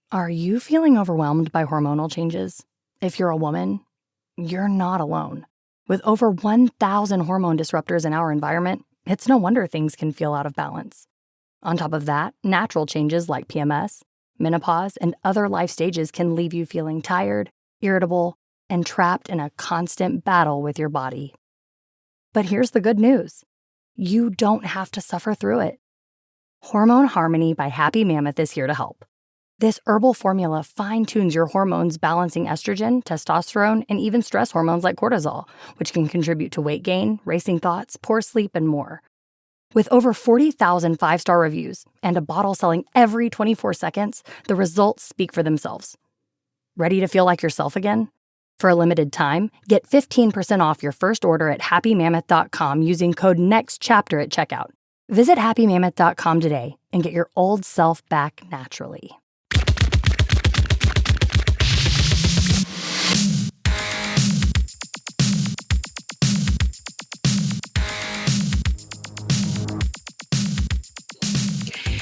Are you feeling overwhelmed by hormonal changes? If you're a woman, you're not alone. With over 1,000 hormone disruptors in our environment, it's no wonder things can feel out of balance. On top of that, natural changes like PMS, menopause, and other life stages can leave you feeling tired, irritable, and trapped in a constant battle with your body. But here's the good news. You don't have to suffer through it. Hormone Harmony by Happy Mammoth is here to help. This herbal formula fine-tunes your hormones, balancing estrogen, testosterone, and even stress hormones like cortisol, which can contribute to weight gain, racing thoughts, poor sleep, and more. With over 40,000 five-star reviews and a bottle selling every 24 seconds, the results speak for themselves. Ready to feel like yourself again? For a limited time, get 15% off your first order at happymammoth.com using code NEXTCHAPTER at checkout. Visit happymammoth.com today and get your old self back naturally.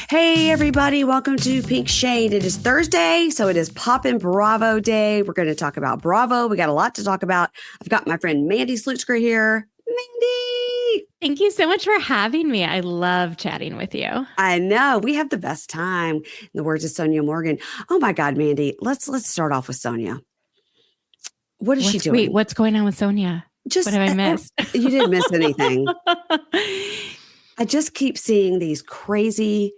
Hey everybody, welcome to Pink Shade. It is Thursday, so it is Poppin' Bravo Day. We're going to talk about Bravo. We got a lot to talk about. I've got my friend Mandy Slutsker here. Mandy! Thank you so much for having me. I love chatting with you. I know. We have the best time. In the words of Sonia Morgan. Oh my God, Mandy. Let's start off with Sonia. What is she doing? Wait, what's going on with Sonia? What have I missed? You didn't miss anything. I just keep seeing these crazy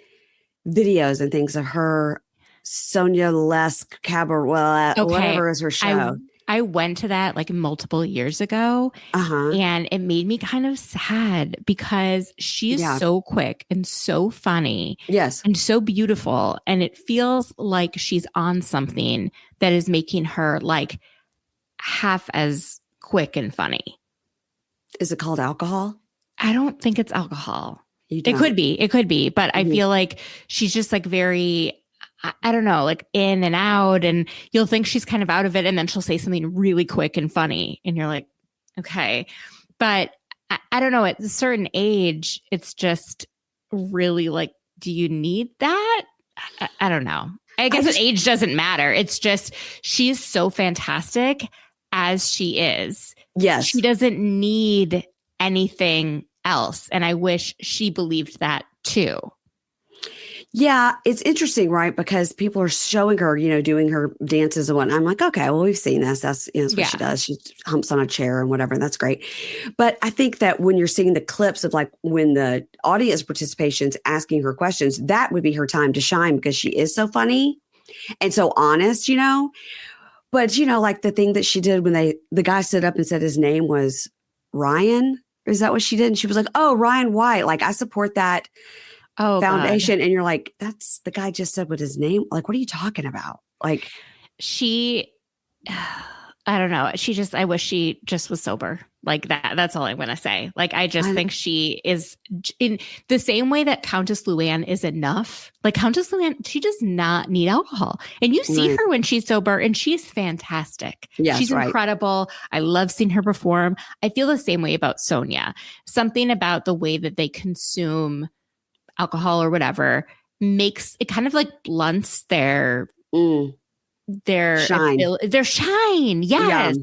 videos and things of her Sonia-esque cabaret, whatever is her show. I went to that like multiple years ago, and it made me kind of sad because she's so quick and so funny, and so beautiful, and it feels like she's on something that is making her like half as quick and funny. Is it called alcohol? I don't think it's alcohol. It could be, but I feel like she's just like very, I don't know, like in and out, and you'll think she's kind of out of it, and then she'll say something really quick and funny, and you're like, okay. But I don't know, at a certain age, it's just really like, do you need that? I don't know. I guess age doesn't matter. It's just, she's so fantastic as she is. Yes. She doesn't need anything else. And I wish she believed that too. Yeah, it's interesting, right? Because people are showing her, doing her dances and whatnot. I'm like, okay, well, we've seen this. That's what she does. She humps on a chair and whatever. And that's great. But I think that when you're seeing the clips of like when the audience participation's asking her questions, that would be her time to shine because she is so funny and so honest, But, like the thing that she did when the guy stood up and said his name was Ryan. Is that what she did? And she was like, oh, Ryan White. Like, I support that foundation. God. And you're like, that's the guy just said what his name. Like, what are you talking about? Like, I don't know. I wish she just was sober like that. That's all I'm going to say. Like, I just think she is in the same way that Countess Luann is enough. Like Countess Luann, she does not need alcohol. And you see her when she's sober and she's fantastic. Yes, she's incredible. I love seeing her perform. I feel the same way about Sonia. Something about the way that they consume alcohol or whatever makes it kind of like blunts their shine. Their shine. Yes. Yeah.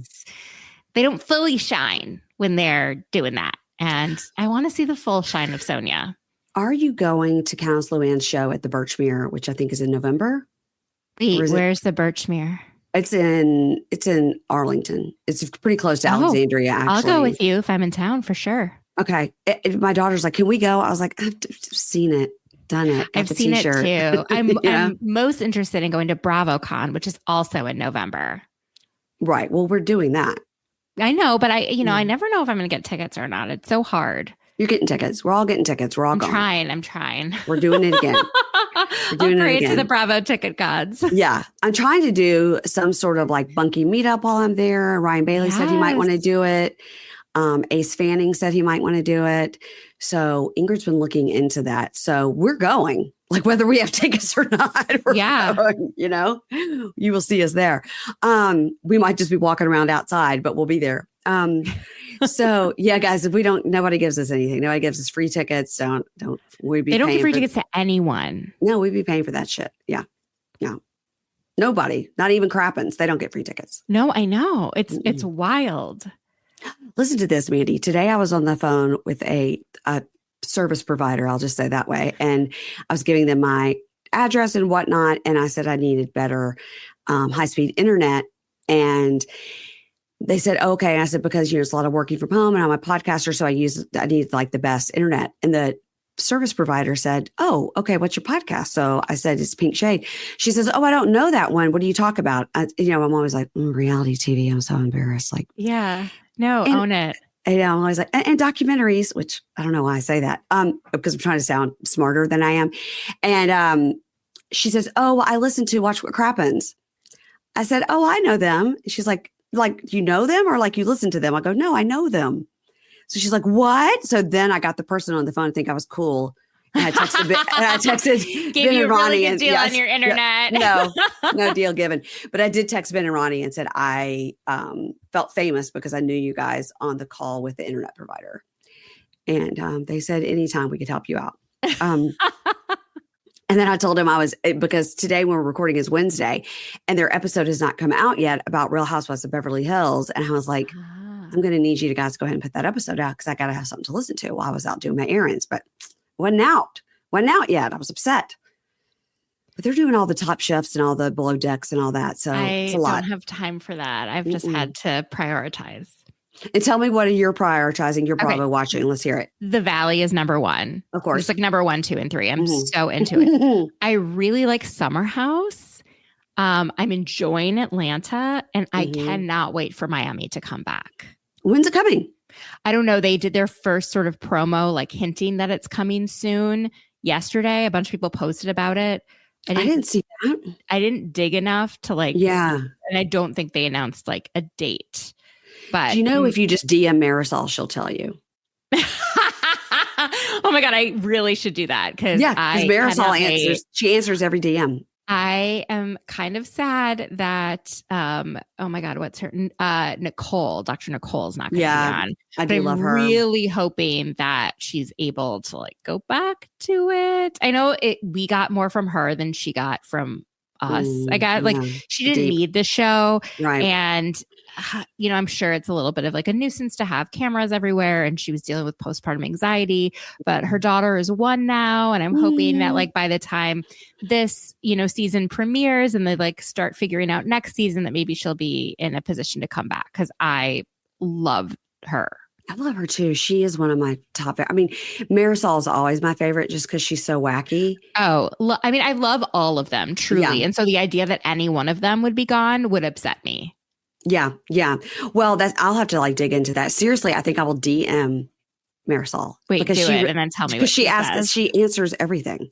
They don't fully shine when they're doing that. And I want to see the full shine of Sonia. Are you going to Countess Luann's show at the Birchmere, which I think is in November? Wait, where's the Birchmere? It's in Arlington. It's pretty close to Alexandria, actually. I'll go with you if I'm in town for sure. Okay. My daughter's like, can we go? I was like, I've seen it. Done it. I've seen t-shirt. It too. I'm most interested in going to BravoCon, which is also in November. Right. Well, we're doing that. I know, but I never know if I'm going to get tickets or not. It's so hard. You're getting tickets. We're all getting tickets. We're all going. I'm trying. We're doing it again. I'll pray to the Bravo ticket gods. Yeah. I'm trying to do some sort of like bunkie meetup while I'm there. Ryan Bailey said he might want to do it. Ace Fanning said he might want to do it. So Ingrid's been looking into that. So we're going, like whether we have tickets or not. Going, you will see us there. We might just be walking around outside, but we'll be there. So yeah, guys, if nobody gives us anything. Nobody gives us free tickets. They don't give free tickets to anyone. No, we'd be paying for that shit. Yeah. No. Nobody, not even Crappens. They don't get free tickets. No, I know. It's wild. Listen to this, Mandy. Today I was on the phone with a service provider. I'll just say that way. And I was giving them my address and whatnot. And I said I needed better high-speed internet. And they said, okay. And I said, because there's a lot of working from home and I'm a podcaster. So I need like the best internet. And the service provider said, oh, okay, what's your podcast? So I said, it's Pink Shade. She says, oh, I don't know that one. What do you talk about? I'm always like, reality TV. I'm so embarrassed. Like, yeah, no, own it. I'm always like, and documentaries, which I don't know why I say that, because I'm trying to sound smarter than I am. And she says, oh, I listen to Watch What Crappens. I said, oh, I know them. She's like, you know them or like you listen to them? I go, no, I know them. So she's like, what? So then I got the person on the phone to think I was cool. And I texted Gave Ben you and a Ronnie really good deal on your internet. No deal given. But I did text Ben and Ronnie and said I felt famous because I knew you guys on the call with the internet provider. And they said, anytime we could help you out. And then I told him because today when we're recording is Wednesday and their episode has not come out yet about Real Housewives of Beverly Hills. And I was like, I'm going to need you to guys go ahead and put that episode out because I got to have something to listen to while I was out doing my errands. But wasn't out yet. I was upset. But they're doing all the Top Chefs and all the Below Decks and all that. So it's a lot. I don't have time for that. I've just had to prioritize. And tell me what you're prioritizing. You're Bravo watching. Let's hear it. The Valley is number one. Of course. It's like number 1, 2, and 3. I'm so into it. I really like Summer House. I'm enjoying Atlanta and I cannot wait for Miami to come back. When's it coming? I don't know. They did their first sort of promo, like hinting that it's coming soon yesterday. A bunch of people posted about it. I didn't see that. I didn't dig enough to and I don't think they announced like a date. But do you know if you just DM Marisol, she'll tell you. Oh my God, I really should do that because Marisol answers. She answers every DM. I am kind of sad that oh my God, what's her Nicole, Dr. Nicole's not going to be on. I do love her. I'm really hoping that she's able to like go back to it. I know we got more from her than she got from us. I got she didn't need the show. Right. And I'm sure it's a little bit of like a nuisance to have cameras everywhere. And she was dealing with postpartum anxiety, but her daughter is 1 now. And I'm hoping that like by the time this, season premieres and they like start figuring out next season that maybe she'll be in a position to come back. Cause I love her. I love her too. She is one of my top. I mean, Marisol is always my favorite just because she's so wacky. Oh, I love all of them truly. Yeah. And so the idea that any one of them would be gone would upset me. Yeah. Yeah. Well, I'll have to like dig into that. Seriously, I think I will DM Marisol. Wait, because do it and then tell me what she asks. She answers everything.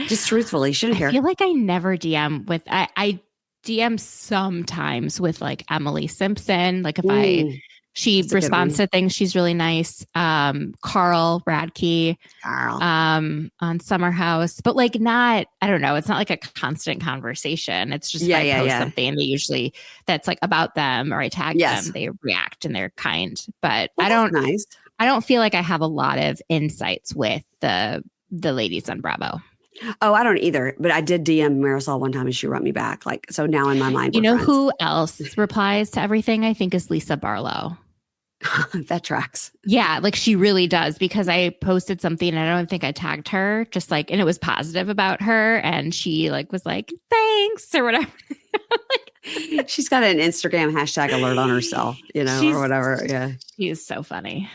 Just truthfully, shouldn't care. I feel like I never DM with, I DM sometimes with like Emily Simpson. Like if she responds to things. She's really nice. Carl Radke on Summer House, but like not, I don't know. It's not like a constant conversation. It's just if I post something they usually that's like about them or I tag them, they react and they're kind, but I don't feel like I have a lot of insights with the ladies on Bravo. Oh, I don't either. But I did DM Marisol one time and she wrote me back. Like, so now in my mind, who else replies to everything? I think is Lisa Barlow. That tracks. Yeah, like she really does because I posted something and I don't think I tagged her just like, and it was positive about her. And she like was like, thanks or whatever. She's got an Instagram hashtag alert on herself, or whatever. Yeah. She is so funny.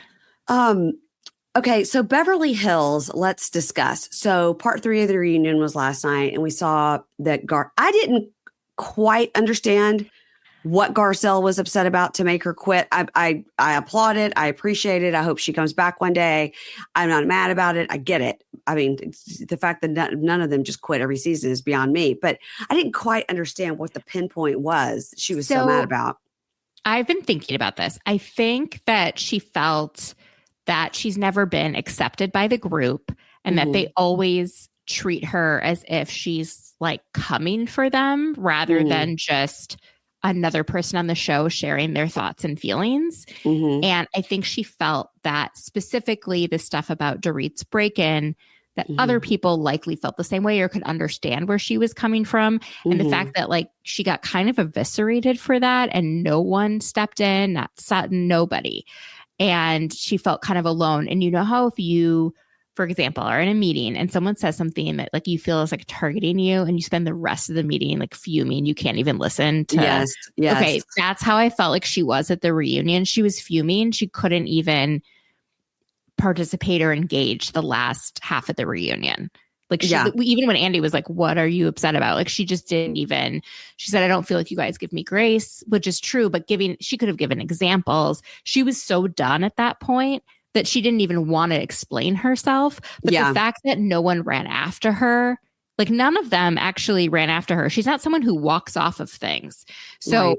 Okay, so Beverly Hills, let's discuss. So part 3 of the reunion was last night, and we saw that I didn't quite understand what Garcelle was upset about to make her quit. I applaud it. I appreciate it. I hope she comes back one day. I'm not mad about it. I get it. I mean, the fact that none of them just quit every season is beyond me. But I didn't quite understand what the pinpoint was she was so mad about. I've been thinking about this. I think that she felt that she's never been accepted by the group and that they always treat her as if she's like coming for them rather than just another person on the show sharing their thoughts and feelings. And I think she felt that specifically the stuff about Dorit's break-in, that other people likely felt the same way or could understand where she was coming from. And the fact that like she got kind of eviscerated for that and no one stepped in, not Sutton, nobody. And she felt kind of alone. And you know how if you, for example, are in a meeting and someone says something that like you feel is like targeting you and you spend the rest of the meeting like fuming, you can't even listen to. Yes. Okay, that's how I felt like she was at the reunion. She was fuming. She couldn't even participate or engage the last half of the reunion. Like even when Andy was like, what are you upset about? Like she just didn't even, she said, I don't feel like you guys give me grace, which is true, but she could have given examples. She was so done at that point that she didn't even want to explain herself. But the fact that no one ran after her, like none of them actually ran after her. She's not someone who walks off of things. So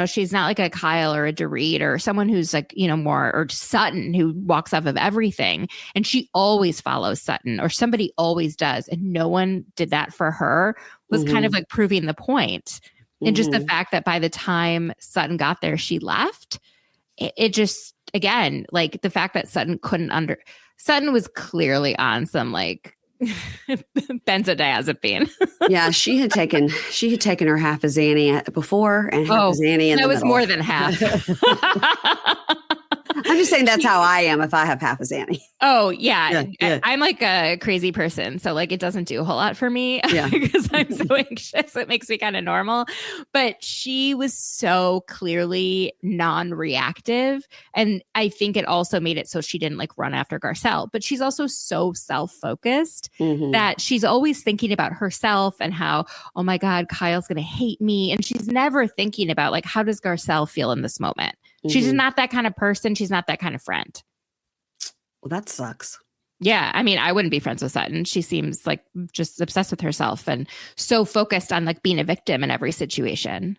she's not like a Kyle or a Dorit or someone who's like, more, or Sutton who walks off of everything. And she always follows Sutton, or somebody always does. And no one did that for her was kind of like proving the point. And just the fact that by the time Sutton got there, she left. It just, again, like the fact that Sutton Sutton was clearly on some like benzodiazepine. Yeah, she had taken her half a Xanny before and half a Xanny in the middle. That was more than half. I'm just saying that's how I am if I have half a Xanny. Oh, yeah. I'm like a crazy person. So like it doesn't do a whole lot for me because I'm so anxious. It makes me kind of normal. But she was so clearly non-reactive. And I think it also made it so she didn't like run after Garcelle. But she's also so self-focused that she's always thinking about herself and how, oh my God, Kyle's going to hate me. And she's never thinking about like, how does Garcelle feel in this moment? She's just not that kind of person. She's not that kind of friend. Well, that sucks. Yeah. I mean, I wouldn't be friends with Sutton. She seems like just obsessed with herself and so focused on like being a victim in every situation.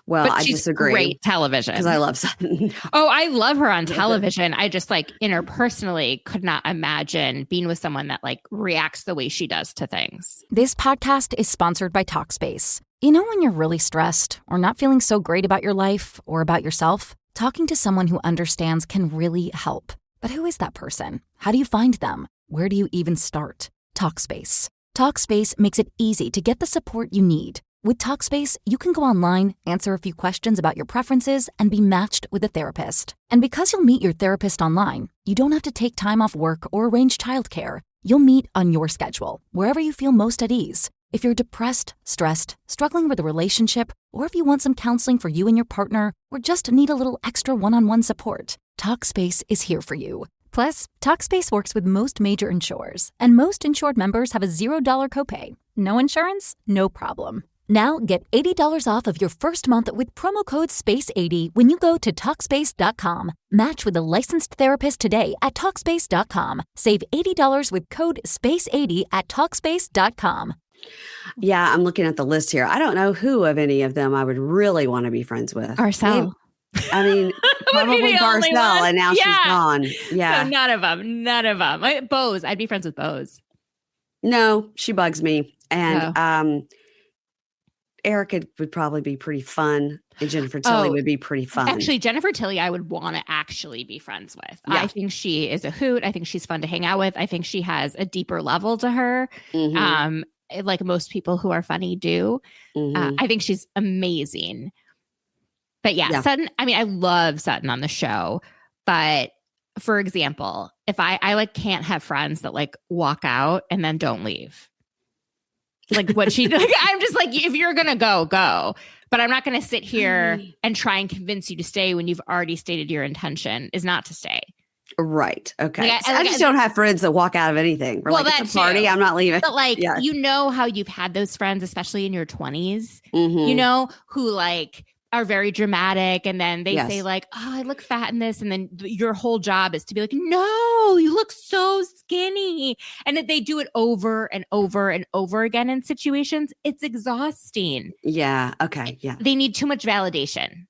Well, but I she's disagree. Great television. Because I love Sutton. Oh, I love her on television. I just like interpersonally could not imagine being with someone that like reacts the way she does to things. This podcast is sponsored by Talkspace. You know when you're really stressed or not feeling so great about your life or about yourself? Talking to someone who understands can really help. But who is that person? How do you find them? Where do you even start? Talkspace. Talkspace makes it easy to get the support you need. With Talkspace, you can go online, answer a few questions about your preferences, and be matched with a therapist. And because you'll meet your therapist online, you don't have to take time off work or arrange childcare. You'll meet on your schedule, wherever you feel most at ease. If you're depressed, stressed, struggling with a relationship, or if you want some counseling for you and your partner, or just need a little extra one-on-one support, Talkspace is here for you. Plus, Talkspace works with most major insurers, and most insured members have a $0 copay. No insurance? No problem. Now get $80 off of your first month with promo code SPACE80 when you go to Talkspace.com. Match with a licensed therapist today at Talkspace.com. Save $80 with code SPACE80 at Talkspace.com. Yeah, I'm looking at the list here. I don't know who of any of them I would really want to be friends with. Garcelle. I mean, probably Garcelle, and now she's gone. Yeah. So none of them. Bose. I'd be friends with Bose. No, she bugs me. And Erica would probably be pretty fun. And Jennifer Tilly would be pretty fun. Actually, Jennifer Tilly, I would want to actually be friends with. Yeah. I think she is a hoot. I think she's fun to hang out with. I think she has a deeper level to her. Like most people who are funny do. I think she's amazing. But yeah, Sutton, I mean, I love Sutton on the show. But for example, if I like can't have friends that like walk out and then don't leave. Like what she like, I'm just like, if you're gonna go, but I'm not gonna sit here and try and convince you to stay when you've already stated your intention is not to stay. Right. Okay. Like, I just don't have friends that walk out of anything. We're like, it's a party. Too. I'm not leaving. But like, you know how you've had those friends, especially in your 20s, you know, who like are very dramatic. And then they say like, oh, I look fat in this. And then your whole job is to be like, no, you look so skinny. And that they do it over and over and over again in situations. It's exhausting. Yeah. Okay. Yeah. They need too much validation.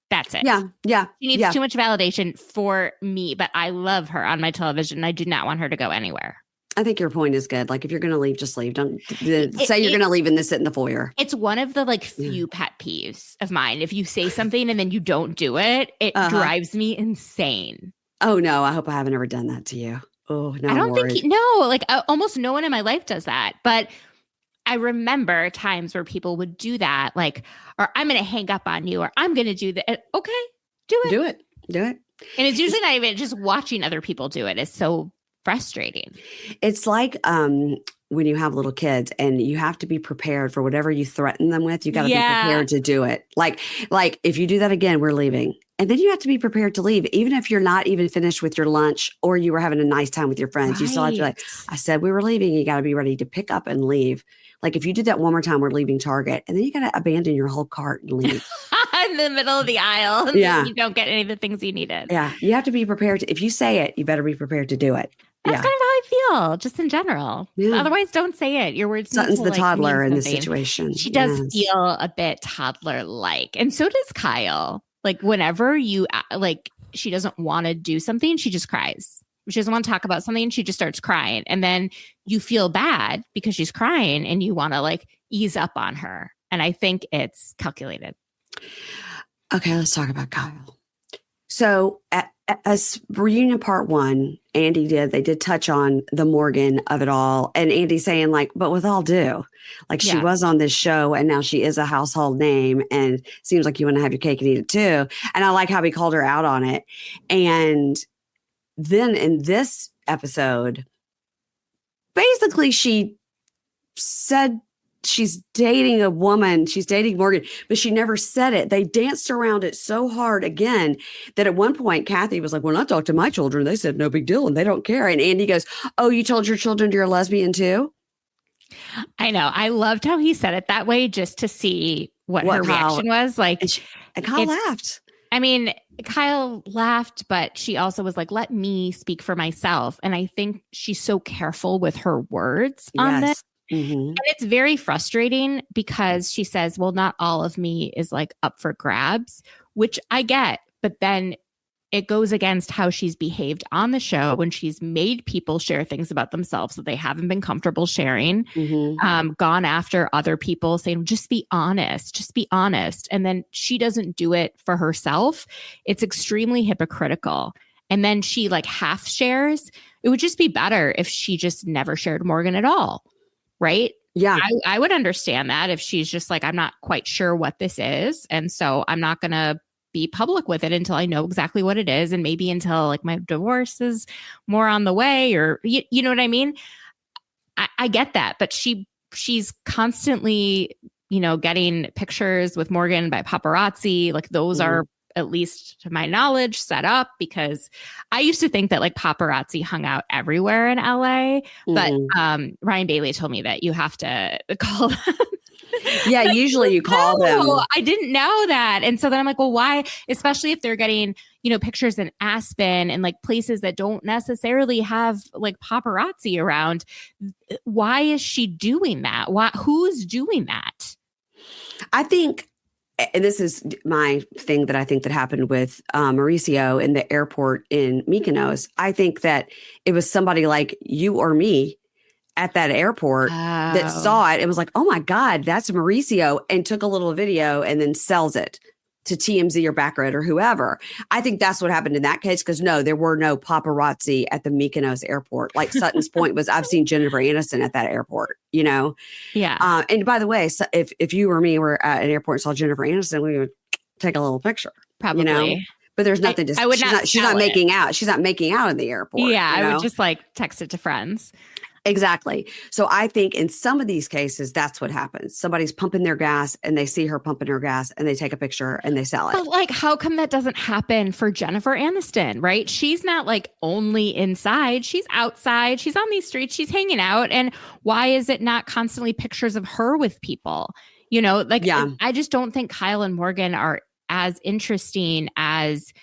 That's it. Yeah. Yeah. She needs too much validation for me, but I love her on my television. I do not want her to go anywhere. I think your point is good. Like if you're going to leave, just leave. Don't say you're going to leave and then sit in the foyer. It's one of the like few pet peeves of mine. If you say something and then you don't do it, it drives me insane. Oh no, I hope I haven't ever done that to you. Oh, no, I don't worried. think almost no one in my life does that. But I remember times where people would do that, like, or I'm going to hang up on you, or I'm going to do that. Okay, do it. Do it. Do it. And it's usually not even just watching other people do it. It's so frustrating. It's like when you have little kids and you have to be prepared for whatever you threaten them with. You got to be prepared to do it. Like if you do that again, we're leaving. And then you have to be prepared to leave, even if you're not even finished with your lunch or you were having a nice time with your friends. Right. You still have to be like, I said we were leaving. You got to be ready to pick up and leave. Like if you do that one more time, we're leaving Target. And then you got to abandon your whole cart and leave. In the middle of the aisle. And then you don't get any of the things you needed. Yeah. You have to be prepared. If you say it, you better be prepared to do it. That's kind of how I feel, just in general. Yeah. Otherwise, don't say it. Your words. Sutton's the toddler in this situation. She does feel a bit toddler-like. And so does Kyle. Like whenever she doesn't want to do something, she just cries. She doesn't want to talk about something, she just starts crying. And then you feel bad because she's crying and you want to ease up on her. And I think it's calculated. Okay, let's talk about Kyle. So as reunion part 1, they did touch on the Morgan of it all. And Andy saying but with all due, she was on this show and now she is a household name and seems like you want to have your cake and eat it too. And I like how he called her out on it. And then in this episode, basically she said she's dating a woman, she's dating Morgan, but she never said it. They danced around it so hard again that at one point, Kathy was like, when I talked to my children, they said no big deal and they don't care. And Andy goes, oh, you told your children you're a lesbian too? I know. I loved how he said it that way just to see what her reaction was. And Kyle laughed. I mean, Kyle laughed, but she also was like, let me speak for myself. And I think she's so careful with her words on this. Mm-hmm. And it's very frustrating because she says, well, not all of me is up for grabs, which I get. But then it goes against how she's behaved on the show when she's made people share things about themselves that they haven't been comfortable sharing, gone after other people saying, just be honest. And then she doesn't do it for herself. It's extremely hypocritical. And then she half shares. It would just be better if she just never shared Morgan at all. Right? Yeah. I would understand that if she's just I'm not quite sure what this is. And so I'm not going to be public with it until I know exactly what it is. And maybe until my divorce is more on the way or, you know what I mean? I get that. But she's constantly, getting pictures with Morgan by paparazzi. Those are, at least to my knowledge, set up because I used to think that paparazzi hung out everywhere in LA. But Ryan Bailey told me that you have to call them. Yeah, usually you call them. I didn't know that. And so then I'm like, well, why? Especially if they're getting, pictures in Aspen and places that don't necessarily have paparazzi around. Why is she doing that? Who's doing that? I think, and this is my thing that I think that happened with Mauricio in the airport in Mykonos. I think that it was somebody like you or me at that airport that saw it and was like, oh my God, that's Mauricio, and took a little video and then sells it to TMZ or Baccarat or whoever. I think that's what happened in that case because no, there were no paparazzi at the Mykonos airport. Sutton's point was, I've seen Jennifer Aniston at that airport, Yeah. And by the way, so if you or me were at an airport and saw Jennifer Aniston, we would take a little picture. Probably. But there's nothing to. I would not. She's not making out. She's not making out in the airport. Yeah, I would just text it to friends. Exactly. So I think in some of these cases, that's what happens. Somebody's pumping their gas and they see her pumping her gas and they take a picture and they sell it. But how come that doesn't happen for Jennifer Aniston, right? She's not only inside, she's outside, she's on these streets, she's hanging out. And why is it not constantly pictures of her with people? I just don't think Kyle and Morgan are as interesting as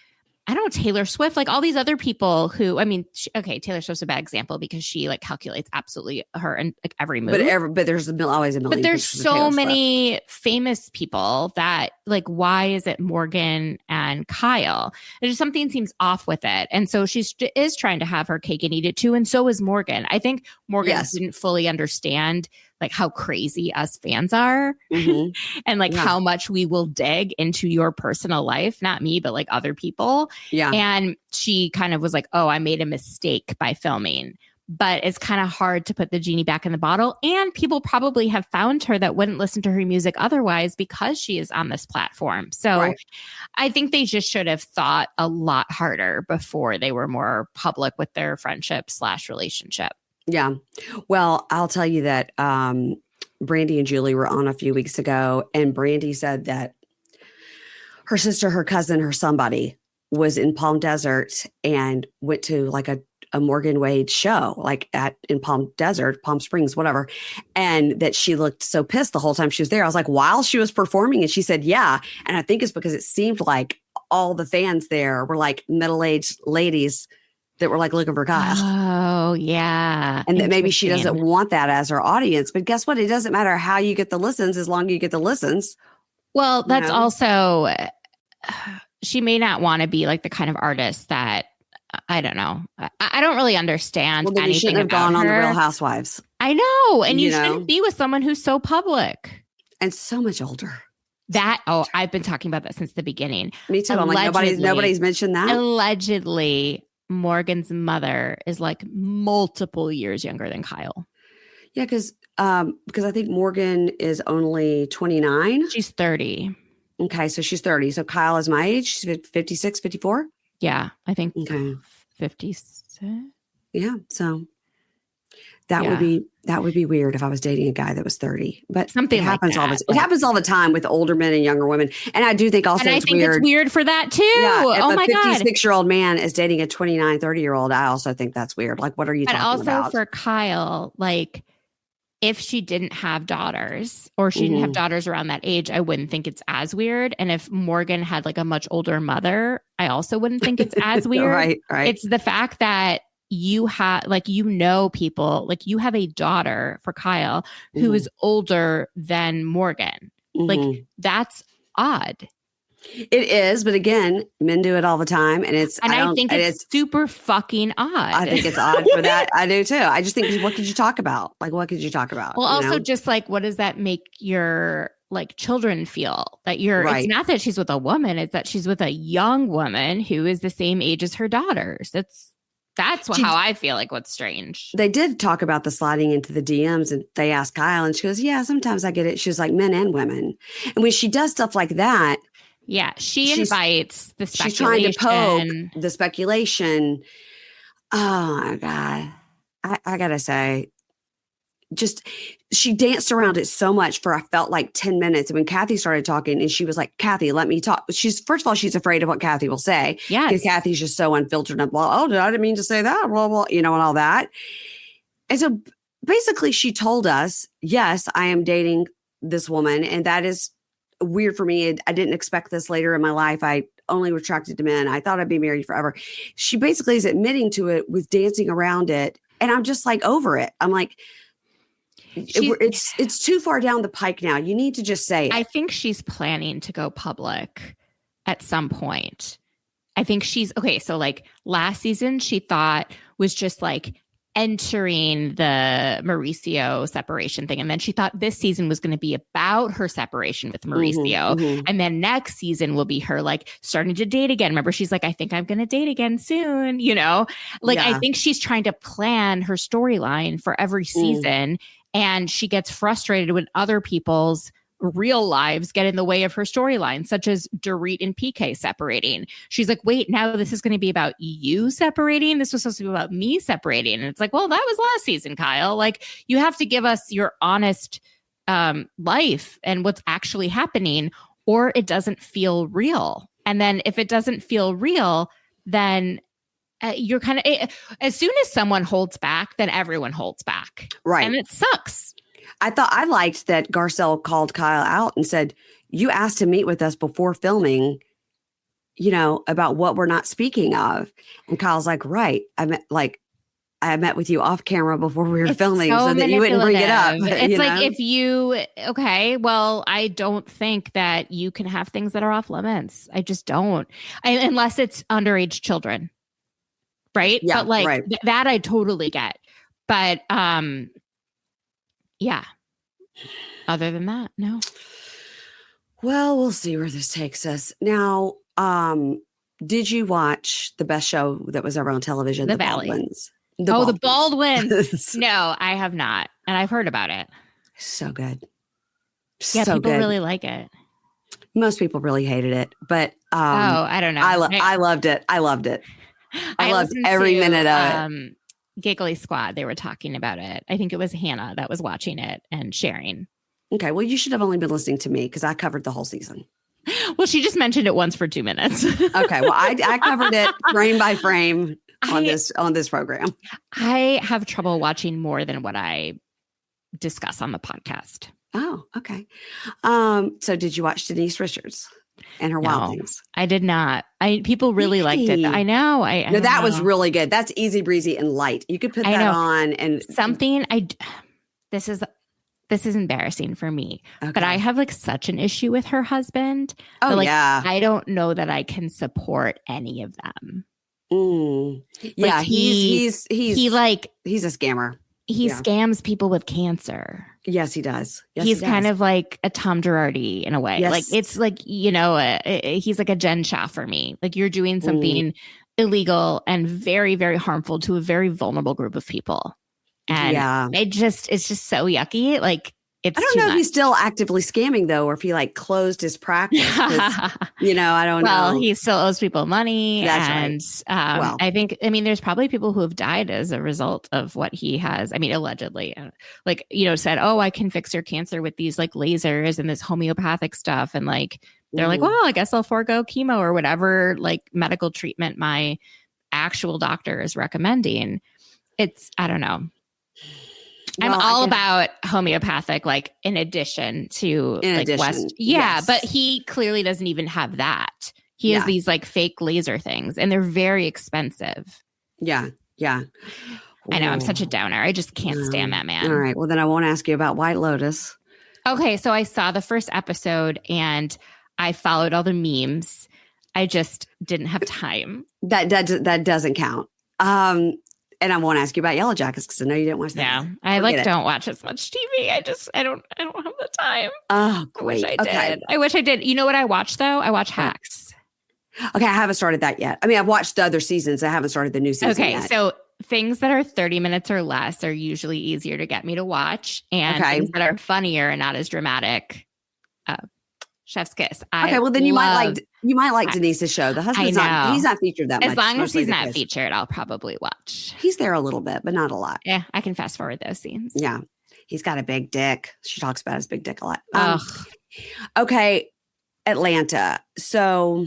I don't know, Taylor Swift, all these other people who, Taylor Swift's a bad example because she calculates absolutely her and every move. But there's always a million. But there's so many famous people that why is it Morgan and Kyle? There's just something seems off with it. And so she is trying to have her cake and eat it too. And so is Morgan. I think Morgan didn't fully understand like how crazy us fans are and like how much we will dig into your personal life, not me, but like other people. Yeah. And she kind of was like, oh, I made a mistake by filming. But it's kind of hard to put the genie back in the bottle. And people probably have found her that wouldn't listen to her music otherwise because she is on this platform. So I think they just should have thought a lot harder before they were more public with their friendship / relationship. Yeah. Well, I'll tell you that Brandy and Julie were on a few weeks ago, and Brandy said that her sister, her cousin, her somebody was in Palm Desert and went to like a Morgan Wade show, like in Palm Desert, Palm Springs, whatever. And that she looked so pissed the whole time she was there. I was like, while she was performing, and she said, yeah. And I think it's because it seemed like all the fans there were like middle-aged ladies that were like looking for Kyle. Oh, yeah. And that maybe she doesn't want that as her audience. But guess what? It doesn't matter how you get the listens as long as you get the listens. Well, that's also, she may not want to be like the kind of artist that, I don't know. I don't really understand anything you shouldn't have about gone her. on the Real Housewives. I know. And you shouldn't be with someone who's so public. And so much older. I've been talking about that since the beginning. Me too. I'm like, nobody's mentioned that. Allegedly, Morgan's mother is like multiple years younger than Kyle. Yeah, because I think Morgan is only 29. She's 30. Okay, so she's 30. So Kyle is my age. She's 56, 54. Yeah, I think 56. Yeah, so that would be weird if I was dating a guy that was 30. But something happens like that. It happens all the time with older men and younger women. And I do think also it's weird for that too. Yeah, if a 56-year-old man is dating a 29, 30-year-old, I also think that's weird. Like, what are you talking about? But also for Kyle, like, if she didn't have daughters or she didn't have daughters around that age, I wouldn't think it's as weird. And if Morgan had like a much older mother, I also wouldn't think it's as weird. Right. It's the fact that you have people, like you have a daughter for Kyle who is older than Morgan. Like that's odd. It is, but again, men do it all the time, and I think it's super fucking odd. I think it's odd for that. I do too. I just think, what could you talk about? Like, what could you talk about? Well, also just like, what does that make your like children feel? That it's not that she's with a woman; it's that she's with a young woman who is the same age as her daughters. That's how I feel like what's strange. They did talk about the sliding into the DMs, and they asked Kyle, and she goes, yeah, sometimes I get it. She was like, men and women. And when she does stuff like that, yeah, she invites the speculation. She's trying to poke the speculation. Oh, my God. I got to say, just she danced around it so much for I felt like 10 minutes. And when Kathy started talking and she was like, Kathy, let me talk. First of all, she's afraid of what Kathy will say. Yeah. Because Kathy's just so unfiltered and I didn't mean to say that. Blah, blah, and all that. And so basically she told us, yes, I am dating this woman. And that is weird for me. I didn't expect this later in my life. I only were attracted to men. I thought I'd be married forever. She basically is admitting to it with dancing around it. And I'm just like over it. I'm like, it's too far down the pike now. You need to just say it. I think she's planning to go public at some point. I think so like last season she thought was just like entering the Mauricio separation thing. And then she thought this season was going to be about her separation with Mauricio. And then next season will be her like starting to date again. Remember, she's like, I think I'm going to date again soon, I think she's trying to plan her storyline for every season. And she gets frustrated when other people's real lives get in the way of her storyline, such as Dorit and PK separating. She's like, wait, now this is going to be about you separating? This was supposed to be about me separating. And it's like, well, that was last season, Kyle. Like, you have to give us your honest life and what's actually happening, or it doesn't feel real. And then if it doesn't feel real, then you're kind of, as soon as someone holds back, then everyone holds back. Right. And it sucks. I liked that Garcelle called Kyle out and said, you asked to meet with us before filming, about what we're not speaking of. And Kyle's like, right. I met with you off camera before we were filming so that you wouldn't bring it up. It's I don't think that you can have things that are off limits. I just don't. Unless it's underage children. Right. Yeah, but that I totally get. But yeah. Other than that, no. Well, we'll see where this takes us. Now, did you watch the best show that was ever on television? The Valley. Baldwins. The Baldwins. No, I have not. And I've heard about it. So good. Yeah, so people good. really like it. Most people really hated it, but I don't know. I loved it. I loved it. I loved every minute of it. Giggly Squad, they were talking about it. I think it was Hannah that was watching it and sharing. Okay, well, you should have only been listening to me because I covered the whole season. Well, she just mentioned it once for 2 minutes. Okay, well, I covered it frame by frame on this program. I have trouble watching more than what I discuss on the podcast. Oh, okay. So did you watch Denise Richards and her Wild Things? I did not. People really liked it. I know. No, that was really good. That's easy breezy and light. You could put that on and something. This is embarrassing for me, but I have like such an issue with her husband. Oh, like, yeah. I don't know that I can support any of them. Yeah, like, he's a scammer. He scams people with cancer. Yes, he does. Yes, he's kind of like a Tom Girardi in a way. Yes. Like it's like, he's like a Jen Shah for me. Like you're doing something illegal and very, very harmful to a very vulnerable group of people. And it's just so yucky. Like it's I don't know if he's still actively scamming though, or if he like closed his practice. I don't know. Well, he still owes people money. That's right. I think, there's probably people who have died as a result of what he has. Allegedly, like, said, oh, I can fix your cancer with these like lasers and this homeopathic stuff. And like, they're like, well, I guess I'll forego chemo or whatever, like medical treatment my actual doctor is recommending. I don't know. I'm all about homeopathic, like in addition to West. Yeah, yes. But he clearly doesn't even have that. He has these like fake laser things and they're very expensive. Yeah. Yeah. I know. I'm such a downer. I just can't stand that man. All right. Well, then I won't ask you about White Lotus. Okay. So I saw the first episode and I followed all the memes. I just didn't have time. That doesn't count. And I won't ask you about Yellow Jackets because I know you didn't watch that. Yeah, I don't watch as much TV. I don't have the time. Oh, great. I wish I did. You know what I watched though? I watch Hacks. Okay, I haven't started that yet. I've watched the other seasons. I haven't started the new season yet. So things that are 30 minutes or less are usually easier to get me to watch, and things that are funnier and not as dramatic. Chef's Kiss. Well then you might like Denise's show. The husband's he's not featured that much. As long as he's not featured, I'll probably watch. He's there a little bit, but not a lot. Yeah, I can fast forward those scenes. Yeah. He's got a big dick. She talks about his big dick a lot. Okay. Atlanta. So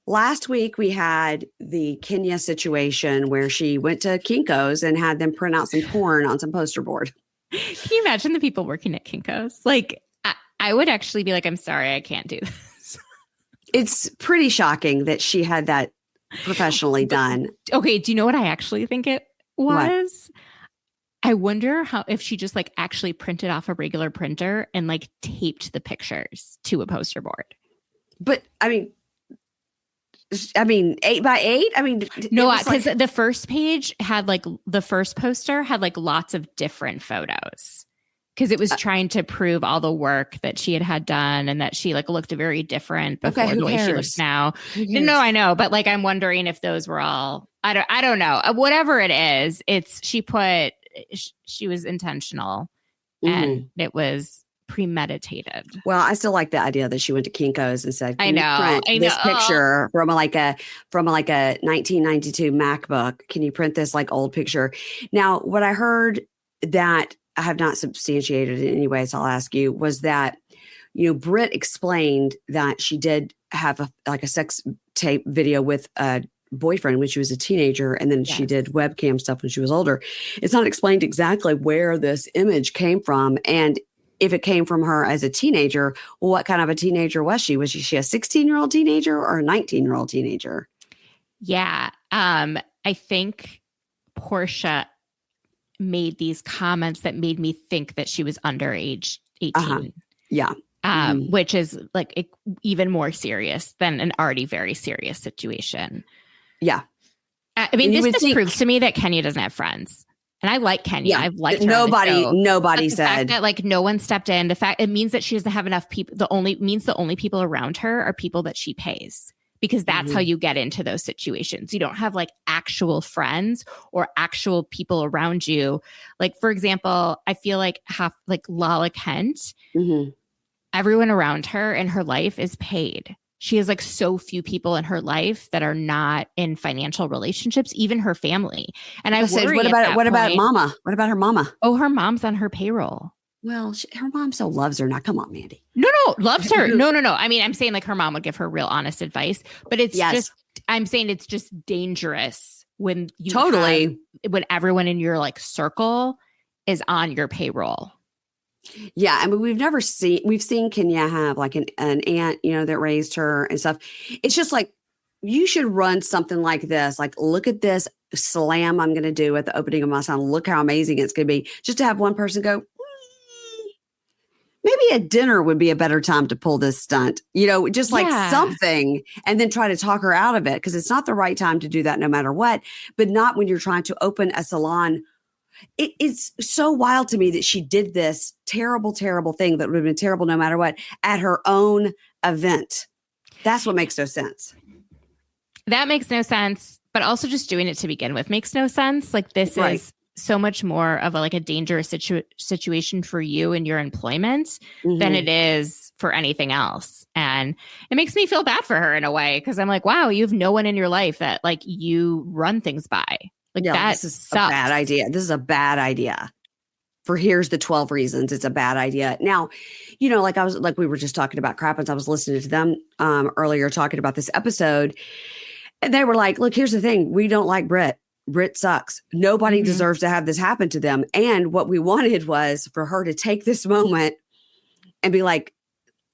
last week we had the Kenya situation where she went to Kinko's and had them print out some porn on some poster board. Can you imagine the people working at Kinko's? Like, I would actually be like, I'm sorry, I can't do this. It's pretty shocking that she had that professionally done. Okay. Do you know what I actually think it was? What? I wonder if she just like actually printed off a regular printer and like taped the pictures to a poster board. But 8x8. No, because the first page had like the first poster had like lots of different photos. Because it was trying to prove all the work that she had done and that she like looked very different before the way she looks now. No, I know. But like, I'm wondering if those were all, I don't know. Whatever it is, she was intentional and it was premeditated. Well, I still like the idea that she went to Kinko's and said, I know this picture from like a 1992 MacBook. Can you print this like old picture? Now, what I heard that I have not substantiated in any way, so I'll ask you, was that, Britt explained that she did have a sex tape video with a boyfriend when she was a teenager, and then she did webcam stuff when she was older. It's not explained exactly where this image came from, and if it came from her as a teenager, well, what kind of a teenager was she? Was she a 16-year-old teenager or a 19-year-old teenager? Yeah. I think Portia made these comments that made me think that she was underage 18. Yeah. Which is like even more serious than an already very serious situation. Yeah. This just proves to me that Kenya doesn't have friends. And I like Kenya. Yeah. I've liked her. Nobody the said fact that like no one stepped in. The fact it means that she doesn't have enough people. The only people around her are people that she pays, because that's how you get into those situations. You don't have like actual friends or actual people around you. Like, for example, I feel like Lala Kent, everyone around her in her life is paid. She has like so few people in her life that are not in financial relationships, even her family. And I worry what about mama? What about her mama? Oh, her mom's on her payroll. Well, her mom still loves her. Now, come on, Mandy. No, loves her. No. I mean, I'm saying like her mom would give her real honest advice, but I'm saying it's just dangerous when when everyone in your like circle is on your payroll. Yeah. I mean, we've seen Kenya have like an aunt, that raised her and stuff. It's just like, you should run something like this. Like, look at this slam I'm going to do at the opening of my salon. Look how amazing it's going to be. Just to have one person go, maybe a dinner would be a better time to pull this stunt, just like something, and then try to talk her out of it, because it's not the right time to do that no matter what, but not when you're trying to open a salon. It's so wild to me that she did this terrible, terrible thing that would have been terrible no matter what at her own event. That's what makes no sense. That makes no sense, but also just doing it to begin with makes no sense. Like, this is so much more of a dangerous situation for you and your employment than it is for anything else. And it makes me feel bad for her in a way, because I'm like, wow, you have no one in your life that like you run things by. Like, this is a bad idea. This is a bad idea. Here's the 12 reasons it's a bad idea. Now, we were just talking about Crappens. I was listening to them earlier talking about this episode. And they were like, look, here's the thing. We don't like Britt. Britt sucks. Nobody deserves to have this happen to them. And what we wanted was for her to take this moment and be like,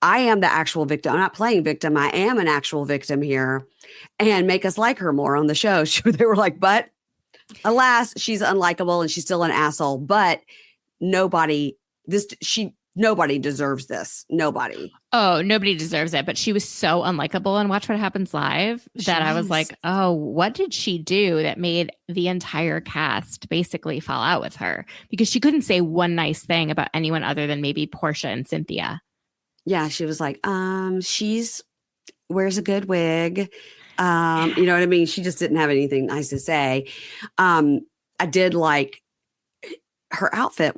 I am the actual victim. I'm not playing victim. I am an actual victim here, and make us like her more on the show. They were like, but alas, she's unlikable and she's still an asshole, but nobody deserves this. Nobody. Oh, nobody deserves it. But she was so unlikable on Watch What Happens Live that I was like, oh, what did she do that made the entire cast basically fall out with her? Because she couldn't say one nice thing about anyone other than maybe Portia and Cynthia. Yeah, she was like, she's wears a good wig. You know what I mean? She just didn't have anything nice to say. I did like her outfit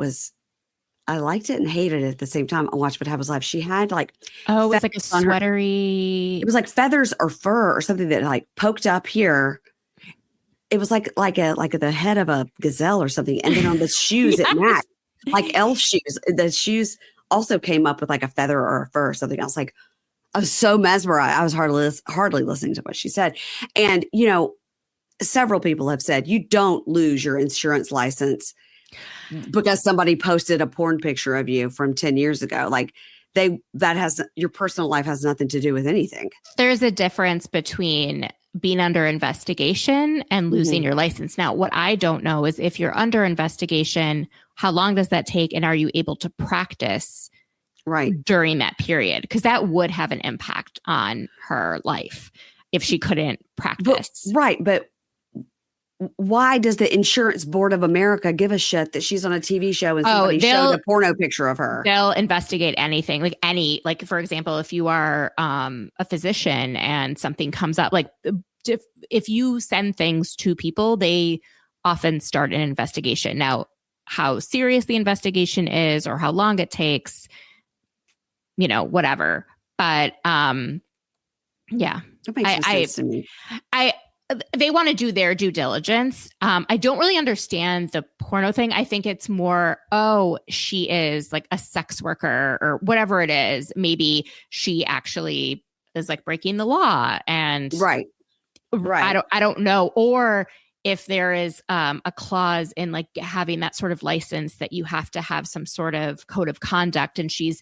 I liked it and hated it at the same time on Watch What Happens Live. She had like, it was like a sweatery. It was like feathers or fur or something that like poked up here. It was like the head of a gazelle or something. And then on the shoes it matched, like elf shoes. The shoes also came up with like a feather or a fur or something. I was like, I was so mesmerized. I was hardly listening to what she said. And, several people have said you don't lose your insurance license because somebody posted a porn picture of you from 10 years ago. Like, your personal life has nothing to do with anything. There's a difference between being under investigation and losing your license. Now, what I don't know is if you're under investigation, how long does that take? And are you able to practice during that period? Because that would have an impact on her life if she couldn't practice. But why does the Insurance Board of America give a shit that she's on a TV show and somebody showed a porno picture of her? They'll investigate anything, like for example, if you are a physician and something comes up, like if you send things to people, they often start an investigation. Now, how serious the investigation is or how long it takes, whatever. But yeah, that makes sense to me. They want to do their due diligence. I don't really understand the porno thing. I think it's more, she is like a sex worker or whatever it is. Maybe she actually is like breaking the law, and right. I don't know. Or if there is a clause in like having that sort of license that you have to have some sort of code of conduct, and she's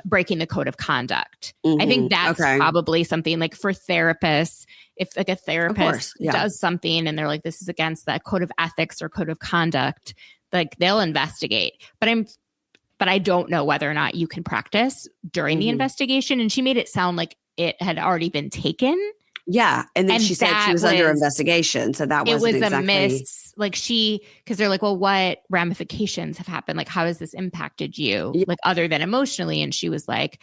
breaking the code of conduct. I think that's probably something like for therapists. If like a therapist does something and they're like, this is against that code of ethics or code of conduct, like they'll investigate. But I don't know whether or not you can practice during the investigation. And she made it sound like it had already been taken. Yeah. And then she said she was under investigation. So that wasn't exactly. It was a like because they're like, well, what ramifications have happened? Like, how has this impacted you? Yeah. Like other than emotionally? And she was like,